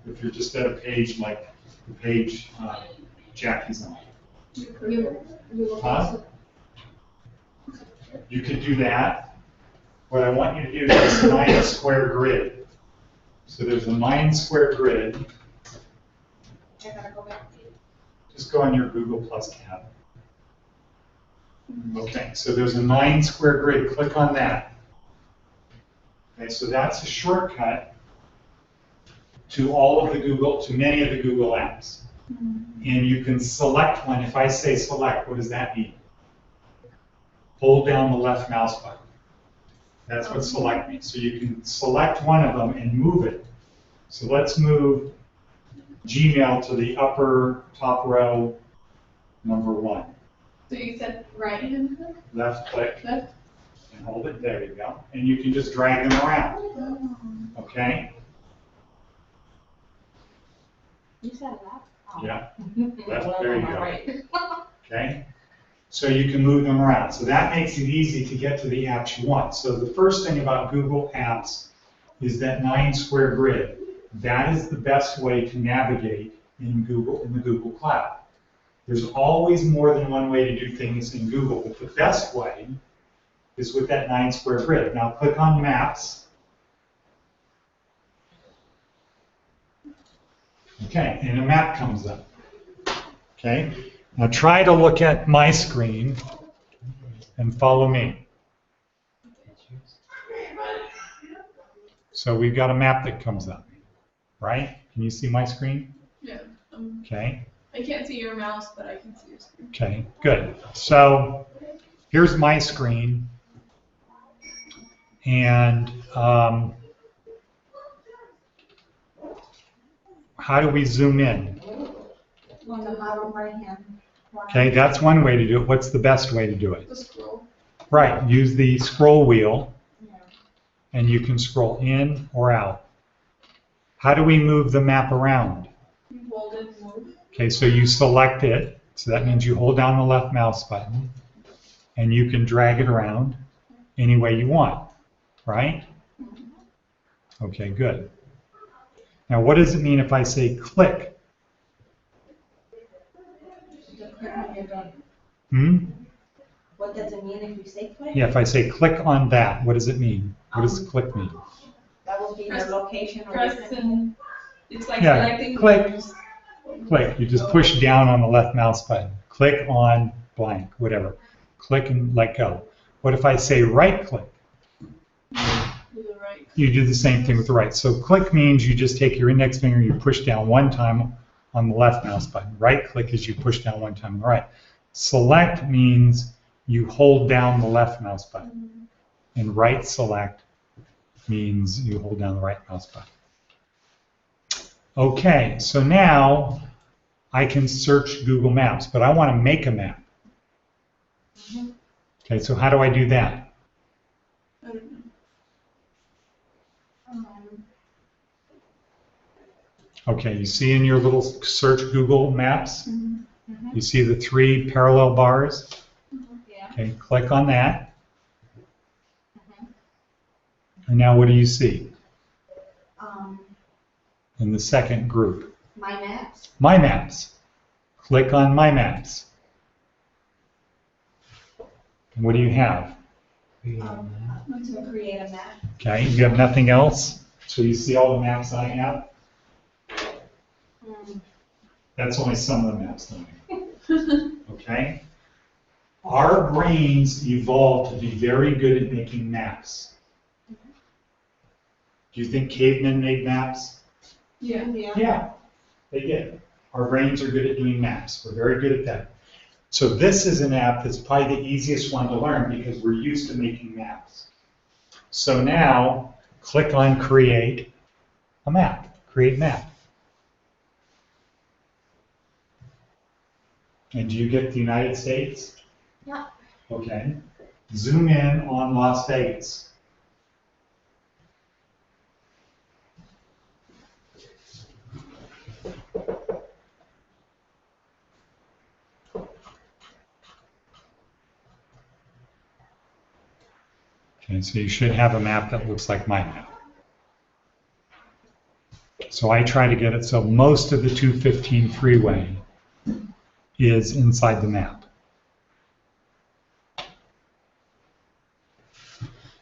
If you're just at a page like the page Jackie's on. Huh? You could do that. What I want you to do is a 9 square grid. So there's a 9 square grid. I gotta go back. Just go on your Google Plus tab. Okay, so there's a 9 square grid. Click on that. Okay, so that's a shortcut to many of the Google apps. And you can select one. If I say select, what does that mean? Hold down the left mouse button. That's what select means. So you can select one of them and move it. So let's move Gmail to the upper top row, number 1. So you said right hand click? Left click Left? and hold it. There you go. And you can just drag them around. Okay? You said that? Oh. Yeah. Left, there you go. Okay? So you can move them around. So that makes it easy to get to the apps you want. So the first thing about Google Apps is that 9 square grid. That is the best way to navigate in the Google Cloud. There's always more than one way to do things in Google, but the best way is with that 9 square grid. Now click on Maps. Okay, and a map comes up. Okay, now try to look at my screen and follow me. So we've got a map that comes up, right? Can you see my screen? Yeah. Okay. I can't see your mouse, but I can see your screen. Okay, good. So here's my screen. And how do we zoom in? On the bottom right hand corner. Okay, that's one way to do it. What's the best way to do it? The scroll. Right, use the scroll wheel, Yeah. and you can scroll in or out. How do we move the map around? You hold it, move. Okay, so you select it, so that means you hold down the left mouse button, and you can drag it around any way you want, right? Okay, good. Now, what does it mean if I say click? Just click when you're done. What does it mean if you say click? Yeah, if I say click on that, what does it mean? What does click mean? That will be Press- your location or Press different. and it's like Yeah, selecting click. words. Click. You just push down on the left mouse button. Click on blank, whatever. Click and let go. What if I say right click? Do the right. You do the same thing with the right. So click means you just take your index finger and you push down one time on the left mouse button. Right click is you push down one time on the right. Select means you hold down the left mouse button. And right select means you hold down the right mouse button. Okay, so now I can search Google Maps, but I want to make a map. Okay, so how do I do that? I don't know. Okay, you see in your little search Google Maps, Mm-hmm. you see the 3 parallel bars? Yeah. Okay, click on that. And now what do you see in the second group? My maps. My Maps. Click on My Maps. And what do you have? To create a map. Okay, you have nothing else? So you see all the maps I have? That's only some of the maps though. Okay? Our brains evolved to be very good at making maps. Do you think cavemen made maps? Yeah. Yeah, they did. Our brains are good at doing maps. We're very good at that. So this is an app that's probably the easiest one to learn because we're used to making maps. So now, click on Create a Map. Create Map. And do you get the United States? Yeah. Okay. Zoom in on Las Vegas. Okay, so you should have a map that looks like my map. So I try to get it so most of the 215 freeway is inside the map.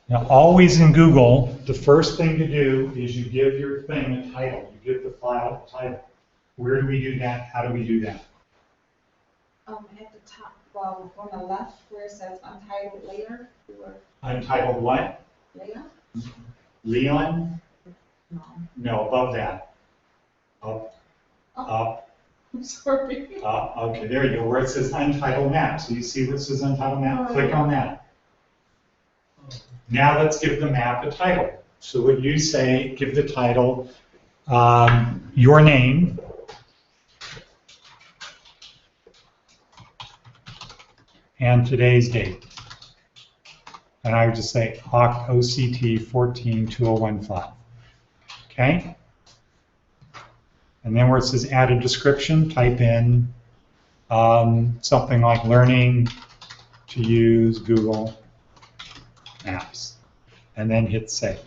Now, always in Google, the first thing to do is you give your thing a title. You give the file a title. Where do we do that? How do we do that? At the top, well, on the left where it says untitled layer, or Untitled what? layer? Leon? No. No, above that. Up, up, I'm sorry. up. Okay, there you go, where it says untitled map. So you see where it says untitled map? Click on that. Now let's give the map a title. So what you say, give the title, your name, and today's date. And I would just say OCT 14-2015. Okay? And then where it says add a description, type in something like learning to use Google Maps. And then hit save.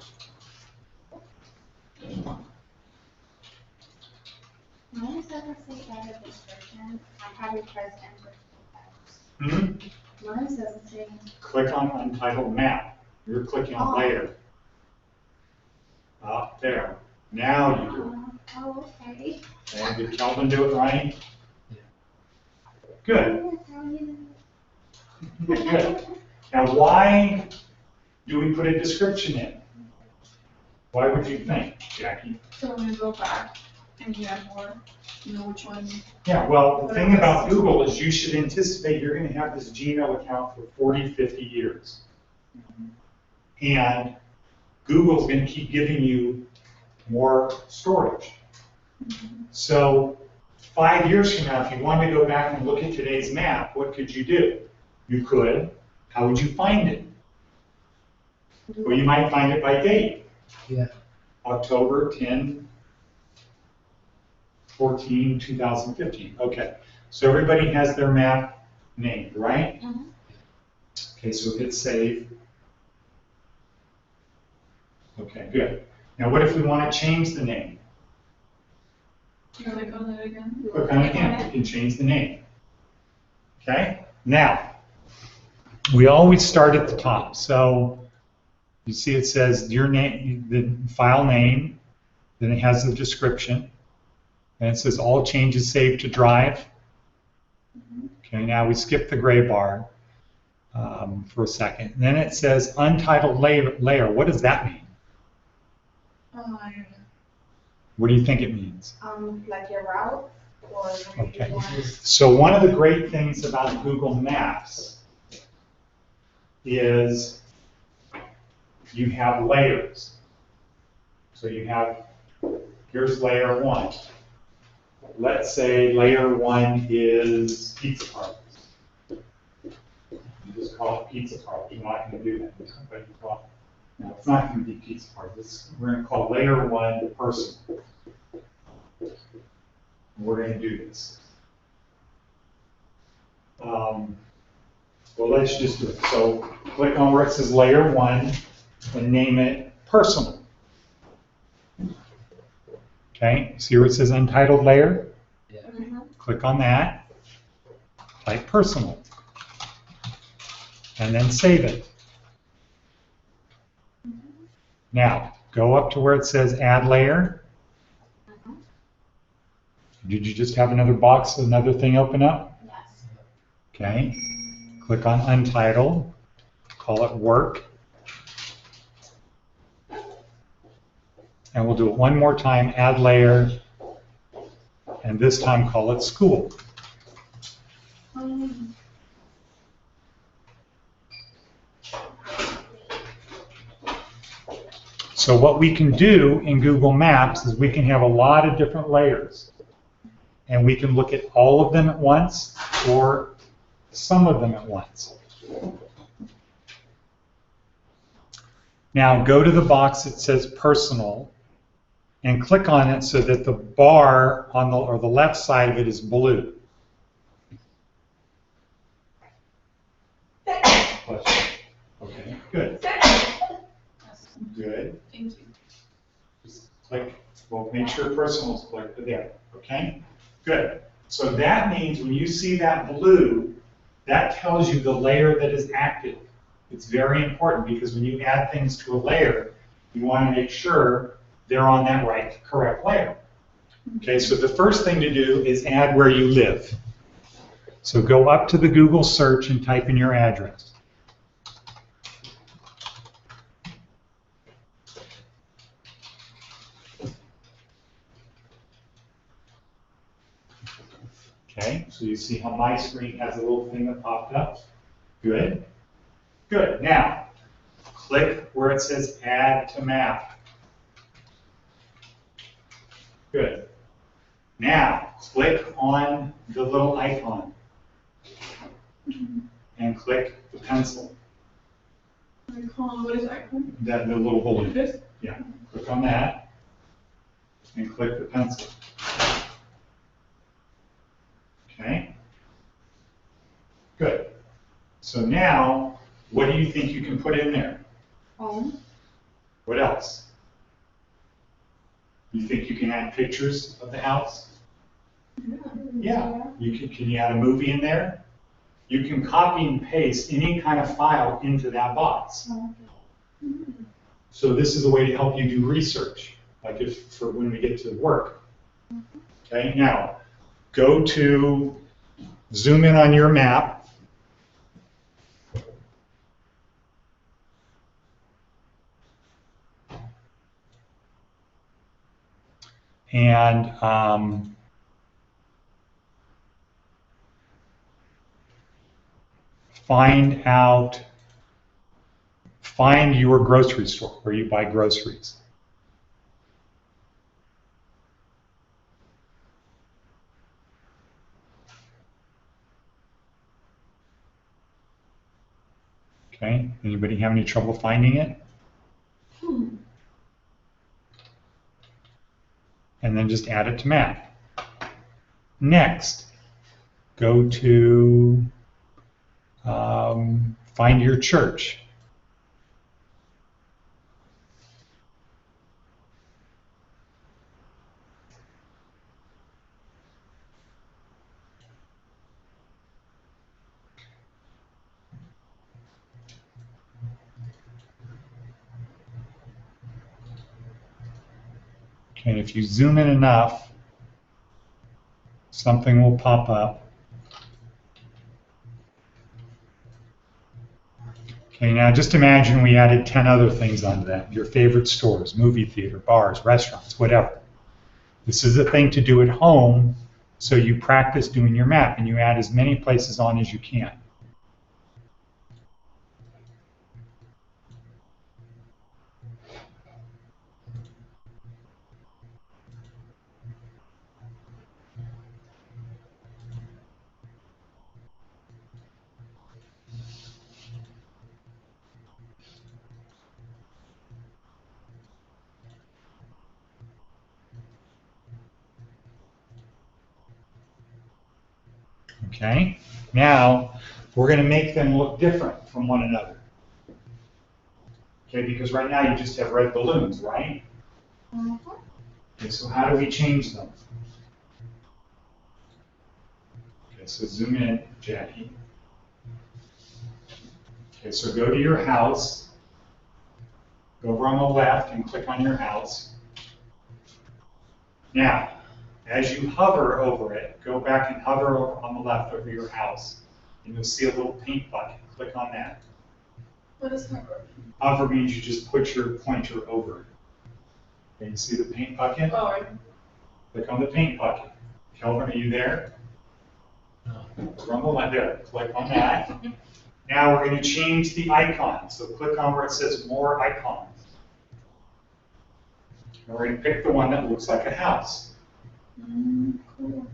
Mine doesn't say add a description. I probably press enter. Mine doesn't say. Click on untitled map. You're clicking on later. Up there. Now you do it. Oh, okay. And did Kelvin do it right? Good. Good. Now, why do we put a description in? Why would you think, Jackie? So when we go back and you have more, you know which one. Yeah, well, the thing about Google is you should anticipate you're going to have this Gmail account for 40, 50 years. And Google's going to keep giving you more storage. So 5 years from now, if you wanted to go back and look at today's map, what could you do? You could. How would you find it? Well, you might find it by date. Yeah. October 10, 14, 2015. Okay, so everybody has their map named, right? Mhm. Okay, so hit save. Okay, good. Now what if we want to change the name? Click on it again. Click on it again, we can change the name. Okay, now, we always start at the top. So you see it says your name, the file name, then it has the description, and it says all changes saved to drive. Okay, now we skip the gray bar for a second. And then it says untitled layer. What does that mean? What do you think it means? Like your route or. Okay. So one of the great things about Google Maps is you have layers. So you have, here's layer 1. Let's say layer 1 is pizza parlors. You just call it pizza parlors. You're not going to do that. But you call it, no, it's not going to be pizza parlors. We're going to call layer 1 personal. We're going to do this. Well, let's just do it. So click on where it says layer 1 and name it personal. Okay, see where it says untitled layer? Yeah. Click on that, type personal, and then save it. Now, go up to where it says add layer. Did you just have another box, another thing open up? Yes. Okay, click on untitled, call it work. And we'll do it one more time, add layer, and this time call it school. So what we can do in Google Maps is we can have a lot of different layers. And we can look at all of them at once or some of them at once. Now go to the box that says personal and click on it so that the bar on the, or the left side of it is blue. Okay, good. Thank you. Just click, well, make sure personal is clicked there, okay? Good. So that means when you see that blue, that tells you the layer that is active. It's very important because when you add things to a layer, you want to make sure they're on that correct layer. Okay, so the first thing to do is add where you live. So go up to the Google search and type in your address. Okay, so you see how my screen has a little thing that popped up? Good. Good. Now, click where it says Add to Map. Good. Now, click on the little icon and click the pencil. Icon, what is icon? That the little balloon. This? Yeah. Click on that and click the pencil. Okay. Good. So now, what do you think you can put in there? Home. What else? You think you can add pictures of the house? Yeah. Can you add a movie in there? You can copy and paste any kind of file into that box. So this is a way to help you do research, like for when we get to work. Okay, now go to zoom in on your map. And find your grocery store where you buy groceries. Okay, anybody have any trouble finding it? And then just add it to map. Next, go to find your church. Okay, and if you zoom in enough, something will pop up. Okay, now just imagine we added 10 other things onto that. Your favorite stores, movie theater, bars, restaurants, whatever. This is a thing to do at home, so you practice doing your map and you add as many places on as you can. Okay, now we're going to make them look different from one another. Okay, because right now you just have red balloons, right? Okay, so how do we change them? Okay, so zoom in, Jackie. Okay, so go to your house, go over on the left and click on your house. Now, as you hover over it, go back and hover over on the left over your house, and you'll see a little paint bucket. Click on that. What is hover? Hover means you just put your pointer over it. Okay, you see the paint bucket? Oh, right. Click on the paint bucket. Kelvin, are you there? Over on the left there. Click on that. Now we're going to change the icon. So click on where it says More Icons. And we're going to pick the one that looks like a house. Cool.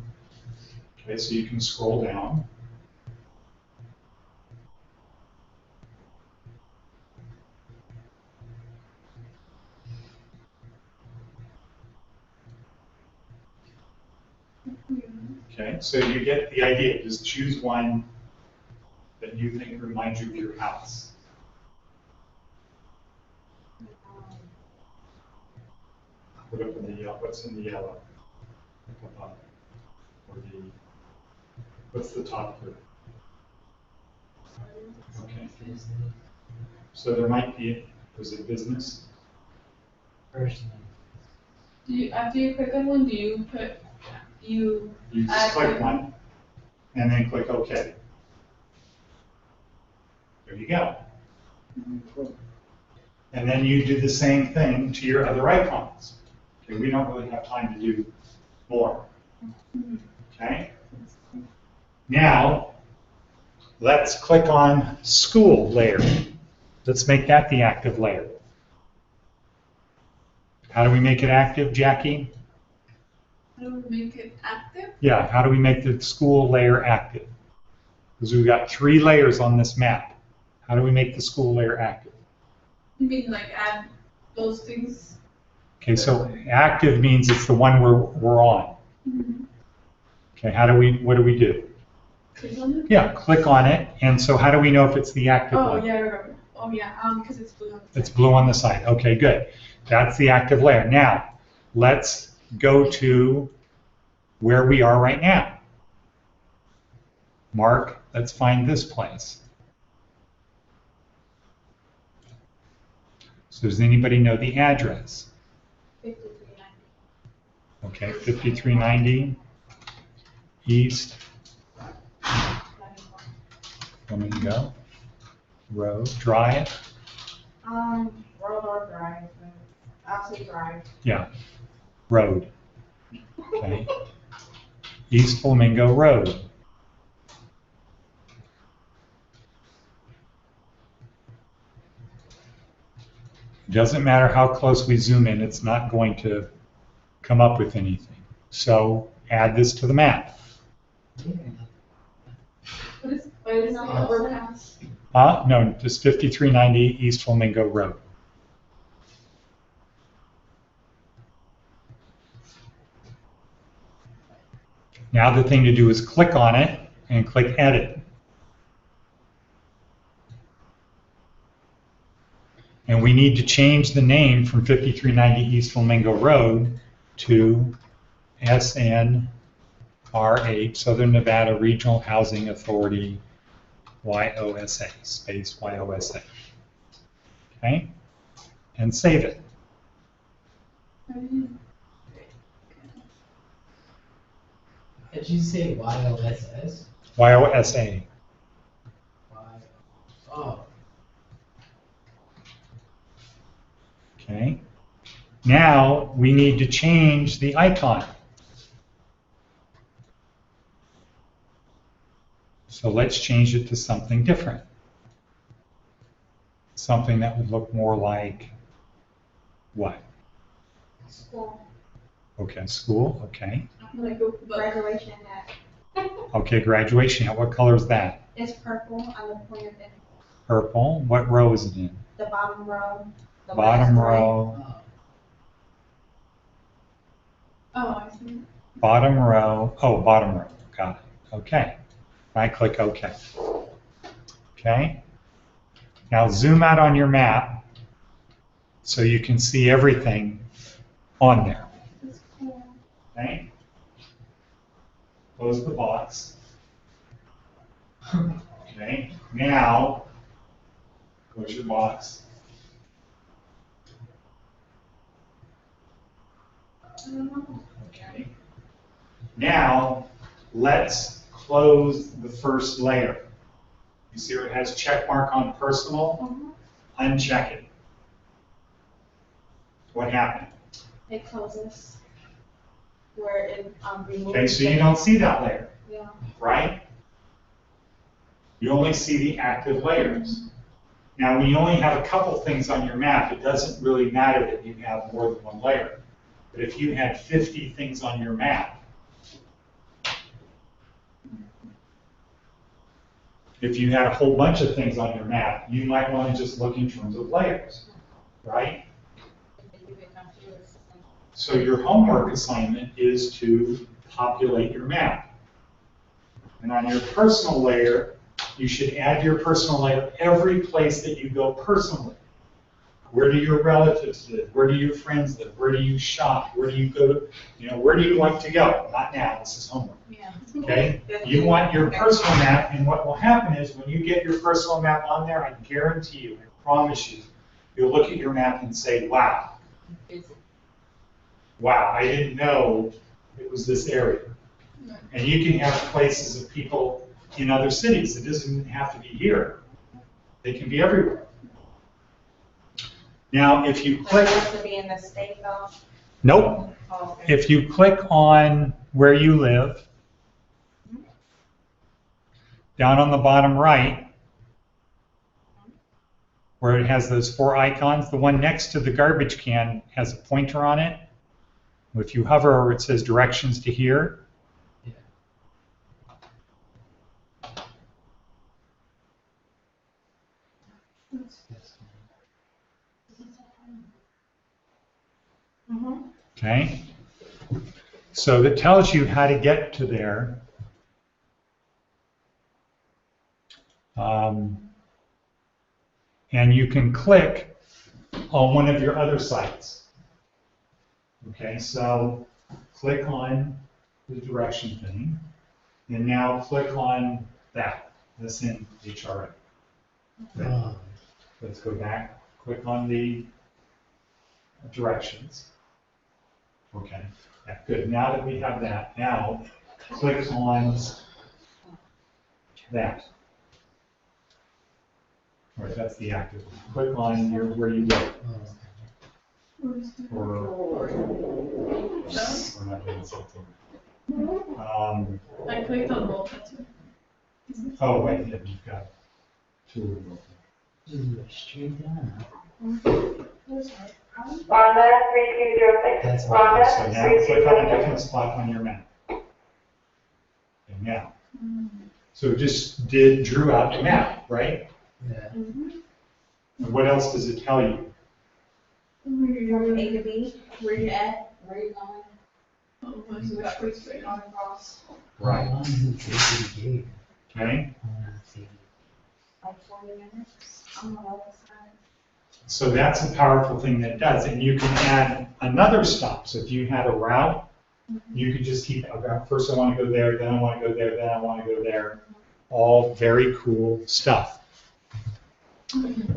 Okay, so you can scroll down. Okay, so you get the idea. Just choose one that you think reminds you of your house. Put up in the yellow. What's in the yellow? Up above. Or what's the top group? Okay. So there might be, was it business? Personally. Do you, after you click on one, do you You just click one, and then click OK. There you go. And then you do the same thing to your other icons. Okay, we don't really have time to do more. Okay? Now, let's click on school layer. Let's make that the active layer. How do we make it active, Jackie? how do we make it active? Yeah, how do we make the school layer active? Because we've got 3 layers on this map. How do we make the school layer active? You mean like add those things? Okay, so active means it's the one we're on. Mm-hmm. Okay, what do we do? Click on it? Yeah, click on it, and so how do we know if it's the active Oh, layer? yeah, I remember. Oh, yeah, because it's blue. It's blue on the side. Okay, good. That's the active layer. Now, let's go to where we are right now. Mark, let's find this place. So does anybody know the address? 5390. Okay, 5390 East Flamingo Road, Drive. Road or drive, I'll say drive. Yeah, Road. Okay. East Flamingo Road. It doesn't matter how close we zoom in, it's not going to come up with anything. So add this to the map. What is the overpass? No, just 5390 East Flamingo Road. Now the thing to do is click on it and click Edit. And we need to change the name from 5390 East Flamingo Road to SNRHA, Southern Nevada Regional Housing Authority, YOSA, space YOSA. Okay? And save it. Did you say YOSS? YOSA. Oh. Okay. Now we need to change the icon. So let's change it to something different. Something that would look more like what? School. Okay, school, okay. Like Graduation hat. Okay, graduation, what color is that? It's purple on the point of it. Purple. What row is it in? The bottom row. The Bottom last row. Oh, I see. Bottom row. Oh, bottom row. Got it. Okay. I click OK. Okay. Now zoom out on your map so you can see everything on there. That's cool. Okay. Close the box. Okay. Now, close your box. Okay. Now, let's close the first layer. You see where it has check mark on personal? Uncheck it. What happened? It closes. Where it removes. Okay, so you don't see that layer, Yeah. right? You only see the active layers. Now, when you only have a couple things on your map, it doesn't really matter that you have more than one layer. But if you had 50 things on your map, if you had a whole bunch of things on your map, you might want to just look in terms of layers, right? So your homework assignment is to populate your map. And on your personal layer, you should add your personal layer every place that you go personally. Where do your relatives live? Where do your friends live? Where do you shop? Where do you go to, where do you like to go? Not now, this is homework. Yeah. Okay? You want your personal map, and what will happen is when you get your personal map on there, I guarantee you, I promise you, you'll look at your map and say, wow, I didn't know it was this area. And you can have places of people in other cities. It doesn't have to be here. They can be everywhere. Now, if you click... Does it have to be in the state though? Nope. Oh, okay. If you click on where you live, down on the bottom right, where it has those 4 icons, the one next to the garbage can has a pointer on it. If you hover over, it says directions to here. Yeah. Mhm. Okay. So that tells you how to get to there. And you can click on one of your other sites. Okay, so click on the direction thing, and now click on that, SNRHA. Oh, Let's go back, click on the directions. Okay, yeah, good. Now that we have that, now click on that. All right, that's the active one. Click on where you live. Or not doing something. I clicked on both, that's it. Oh, wait, yeah, you've got 2 of them. just go straight down. Rhonda, 3206. That's Rhonda, So now click on a different spot on your map. And now. So it just drew out the map, right? Yeah. And what else does it tell you? From A to B, where you at, where you going? Oh, I see that was straight on across. Right. How long does it take to the gate? Okay? I wanna see. Like 40 minutes on the other side. So that's a powerful thing that it does. And you can add another stop. So if you had a route, you could just keep, okay, first I want to go there, then I want to go there, then I want to go there. All very cool stuff.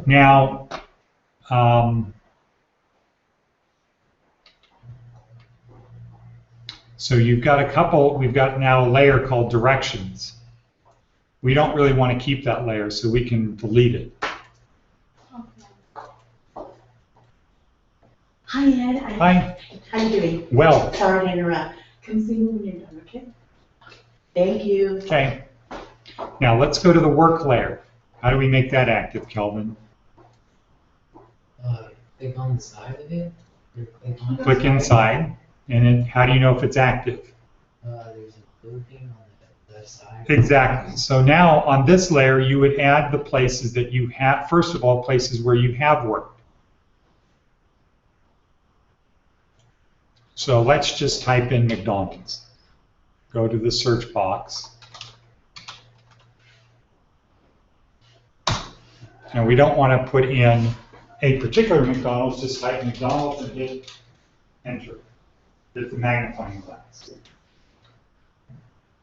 Now, so you've got we've got now a layer called directions. We don't really want to keep that layer, so we can delete it. Hi, Ed. Hi. How you doing? Well, Sorry to interrupt. Come see me when you're done, okay? Thank you. okay. Now let's go to the work layer. How do we make that active, Kelvin? Click on the side of it? Or click on Click inside, and then how do you know if it's active? There's a blue thing on the left side. Exactly. So now on this layer, you would add the places that you have, first of all, places where you have worked. So let's just type in McDonald's. Go to the search box. And we don't want to put in a particular McDonald's, just type McDonald's and hit enter. Hit the magnifying glass.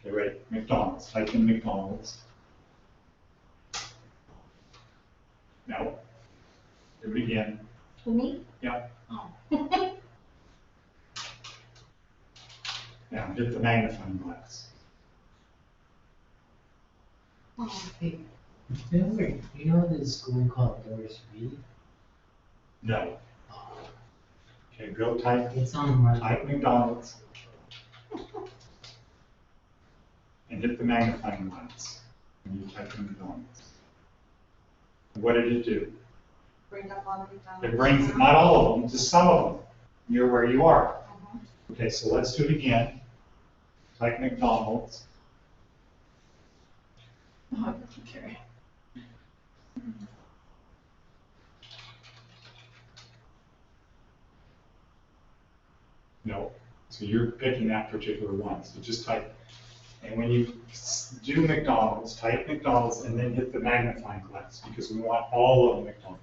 Okay, ready? McDonald's. Type in McDonald's. No. Do it again. For me? Yeah. Oh. Now hit the magnifying glass. Hey, you know this school called Doris Reed? No. Oh, Okay, go type it's on Mark. McDonald's. And hit the magnifying glass. And you type in McDonald's. What did it do? Bring up all the McDonald's. It brings, not all of them, just some of them, near where you are. Okay, so let's do it again. Type McDonald's. Oh, okay. No. So you're picking that particular one. So just type. And when you do McDonald's, type McDonald's and then hit the magnifying glass because we want all of McDonald's.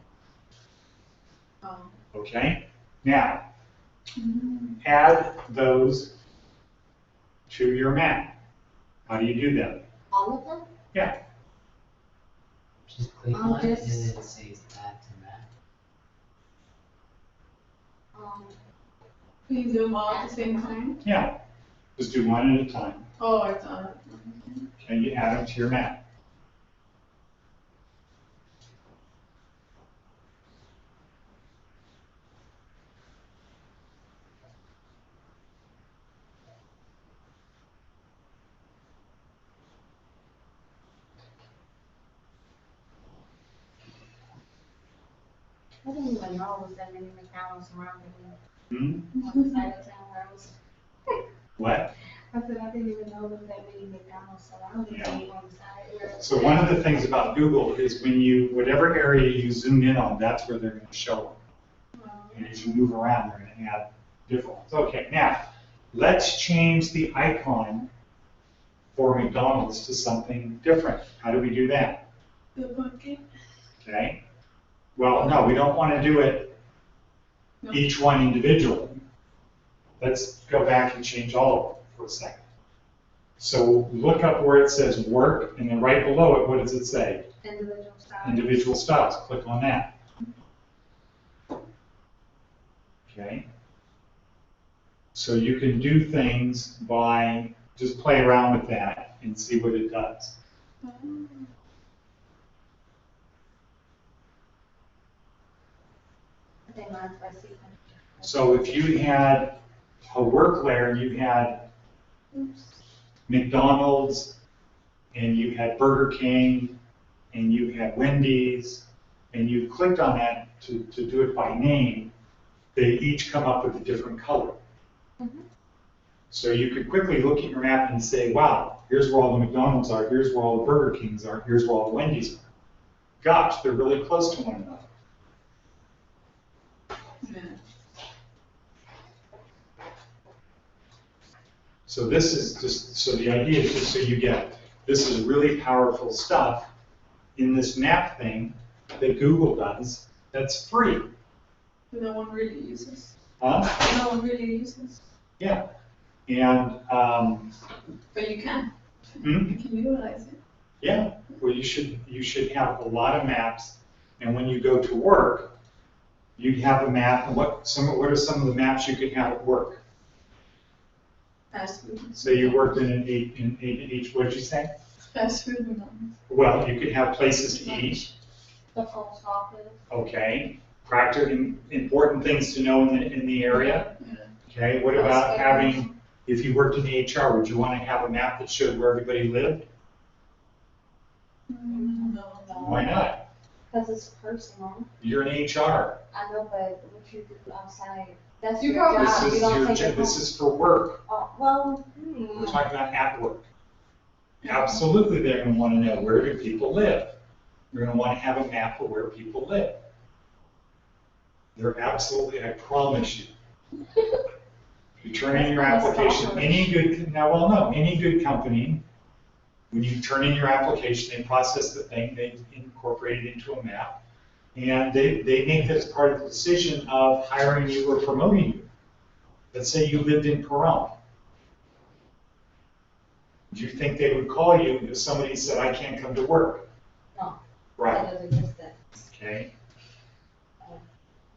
Oh. Okay? Now, Mm. add those to your map. How do you do that? All of them? Yeah. Just click I'll on it and just- then it says add to map. Can you zoom all at the same time? Yeah. Just do one at a time. Oh, it's on. Okay, you add them to your map. I didn't even know it was that many McDonald's around me. Hmm? On the side of town where I was. What? I said, I didn't even know there was that many McDonald's around me Yeah. on the side where. So one of the things about Google is when you, whatever area you zoom in on, that's where they're going to show them. And as you move around, they're going to add different ones. Okay, now, let's change the icon for McDonald's to something different. How do we do that? The bucket. Okay? Well, no, we don't want to do it No. each one individually. Let's go back and change all of them for a second. So look up where it says work, and then right below it, what does it say? Individual style. Individual styles. Click on that. Okay? So you can do things by just play around with that and see what it does. They mark by sequence. So if you had a work layer, you had McDonald's, and you had Burger King, and you had Wendy's, and you clicked on that to do it by name, they each come up with a different color. Mhm. So you could quickly look at your map and say, wow, here's where all the McDonald's are, here's where all the Burger Kings are, here's where all the Wendy's are. Gosh, they're really close to one another. Yeah. So this is just, so the idea is just so you get, this is really powerful stuff in this map thing that Google does that's free. No one really uses. Huh? No one really uses. Yeah. And, But you can. hmm? You can utilize it. Yeah, well, you should have a lot of maps, and when you go to work, you'd have a map, and what are some of the maps you could have at work? Fast food. Say you worked in each, what did you say? Fast food McDonald's. Well, you could have places to eat, The post office. okay? Important things to know in the area, Yeah. okay? What about having, if you worked in HR, would you want to have a map that showed where everybody lived? No. Why not? Because it's personal. You're in HR. I know, but what you do outside, that's You your probably- job. This You is don't your, take it this home. is for work. Oh, well, We're talking about at work. Absolutely, they're going to want to know, where do people live? They're going to want to have a map of where people live. They're absolutely, I promise you. You turn in your application, any good company, when you turn in your application, they process the thing, they incorporate it into a map, and they make that as part of the decision of hiring you or promoting you. Let's say you lived in Pahrump. Do you think they would call you if somebody said, I can't come to work? No. Right, That doesn't exist then. okay?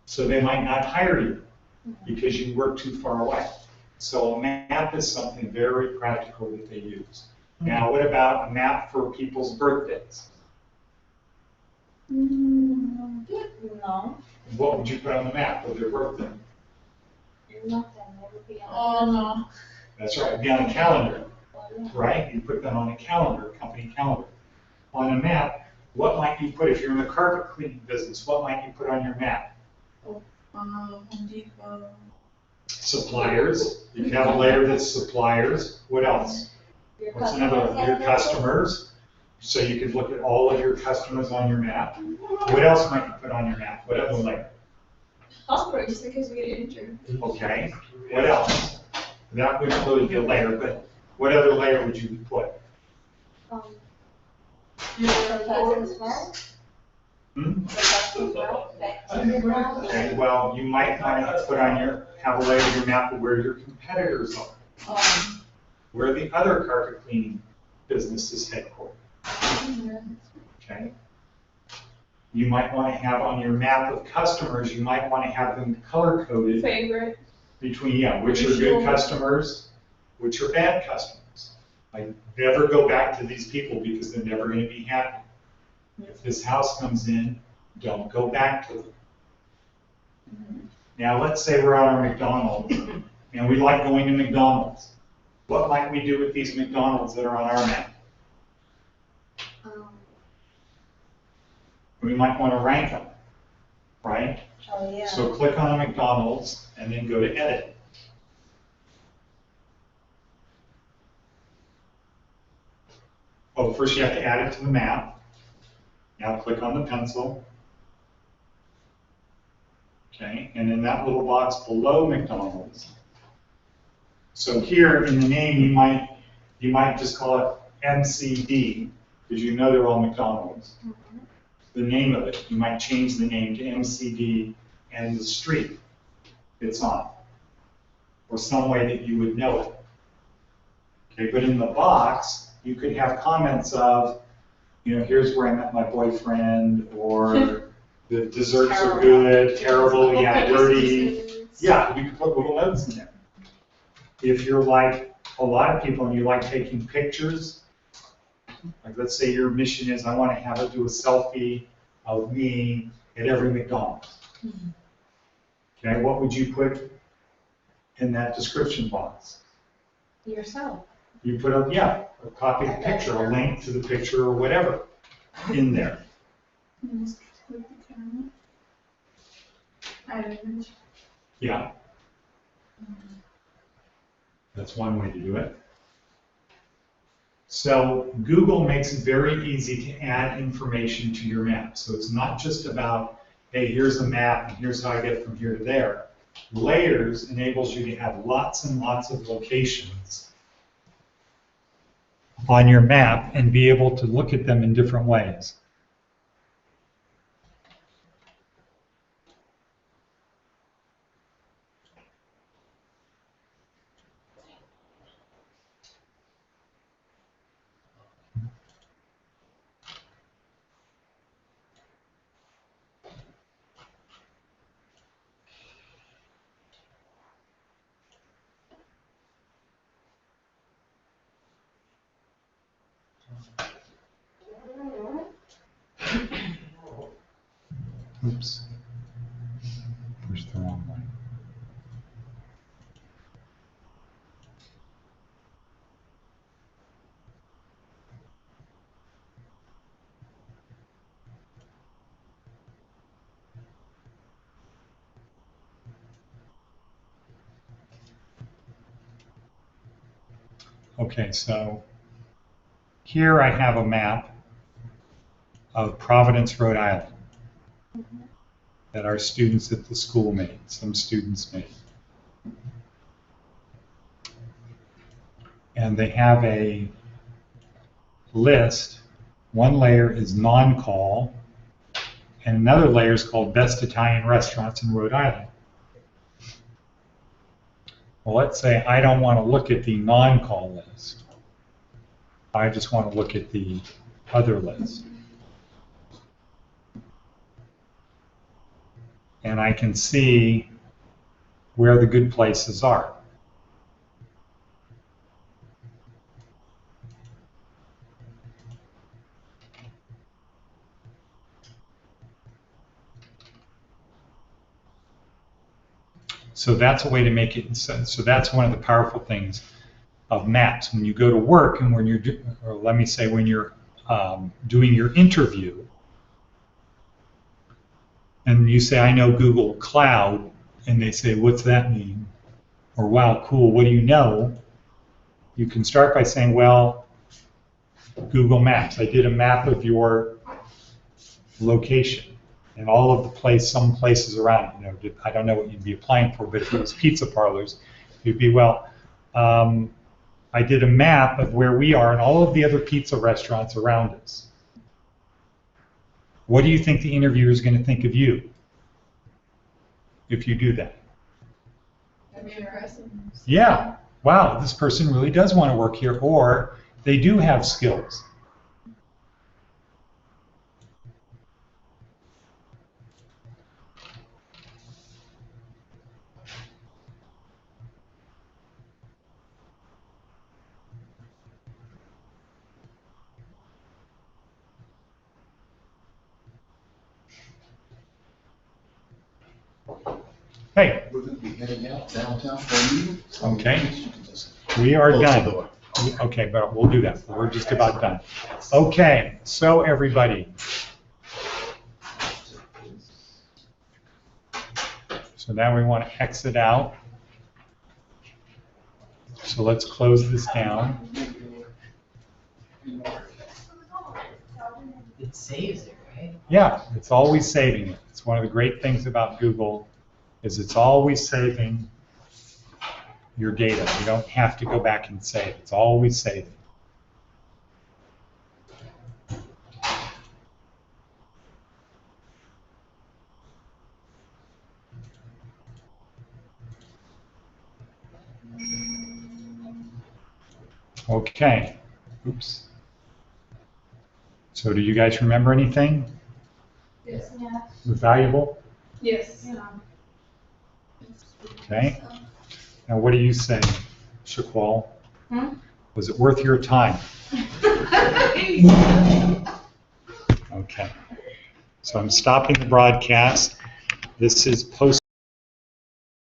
So they might not hire you because you work too far away. So a map is something very practical that they use. Now, what about a map for people's birthdays? No, What would you put on the map with their birthday? nothing. It would be on. Oh, no. That's right, it'd be on a calendar, Well, yeah. right? You put that on a calendar, a company calendar. On a map, what might you put, if you're in the carpet cleaning business, what might you put on your map? Home Depot. Suppliers, you can have a layer that's suppliers. What else? Your What's another, customers your have customers, so you could look at all of your customers on your map. What else might you put on your map? What other layer? Hospital, just in case we get injured. Okay, what else? That wouldn't really be a layer, but what other layer would you put? Your business phone? Hmm? The customer route, that timber route. Okay, well, you might want to put on have a layer of your map of where your competitors are, where the other carpet cleaning business is headquartered. Okay? You might want to have on your map of customers, you might want to have them color coded Favorite. between, which are good customers, which are bad customers. Like, never go back to these people because they're never going to be happy. If this house comes in, don't go back to them. Now, let's say we're on our McDonald's, and we like going to McDonald's. What might we do with these McDonald's that are on our map? We might want to rank them, right? Oh, yeah. So click on a McDonald's and then go to edit. Oh, first you have to add it to the map. Now click on the pencil. Okay, and in that little box below McDonald's. So here in the name you might just call it MCD, because you know they're all McDonald's. The name of it, you might change the name to MCD and the street it's on, or some way that you would know it. Okay, but in the box, you could have comments of, here's where I met my boyfriend, or the desserts are good, terrible, dirty. Yeah, you can put little notes in there. If you're like a lot of people and you like taking pictures, like let's say your mission is I want to do a selfie of me at every McDonald's. Okay, what would you put in that description box? Yourself. You put up, a copy of the picture, a link to the picture or whatever in there. Yeah. That's one way to do it. So Google makes it very easy to add information to your map. So it's not just about, hey, here's a map and here's how I get from here to there. Layers enables you to have lots and lots of locations on your map and be able to look at them in different ways. Oops. Pushed the wrong way. Okay, so here I have a map of Providence, Rhode Island that our students at the school made, some students made. And they have a list. One layer is non-call, and another layer is called Best Italian Restaurants in Rhode Island. Well, let's say I don't want to look at the non-call list. I just want to look at the other list. And I can see where the good places are. So that's a way to make it, so that's one of the powerful things of maps. When you go to work and when you're, or let me say when you're doing your interview, and you say, I know Google Cloud, and they say, what's that mean? Or, wow, cool, what do you know? You can start by saying, well, Google Maps, I did a map of your location and all of the some places around it. I don't know what you'd be applying for, but if it was pizza parlors, you'd be, well, I did a map of where we are and all of the other pizza restaurants around us. What do you think the interviewer is going to think of you if you do that? That'd be impressive. Yeah, wow, this person really does want to work here, or they do have skills. Hey, We're gonna be heading out downtown for a meeting. so Okay. you can just we are close the done. door. Okay, but we'll do that. We're just about done. Okay, so everybody. So now we want to exit out. So let's close this down. It saves it, right? Yeah, it's always saving it. It's one of the great things about Google is it's always saving your data. You don't have to go back and save. It's always saving. Okay. Oops. So do you guys remember anything Yes. Yeah. valuable? Yes. Okay. Now what do you say, Shaquall? Hmm? Was it worth your time? Okay. So I'm stopping the broadcast. This is post.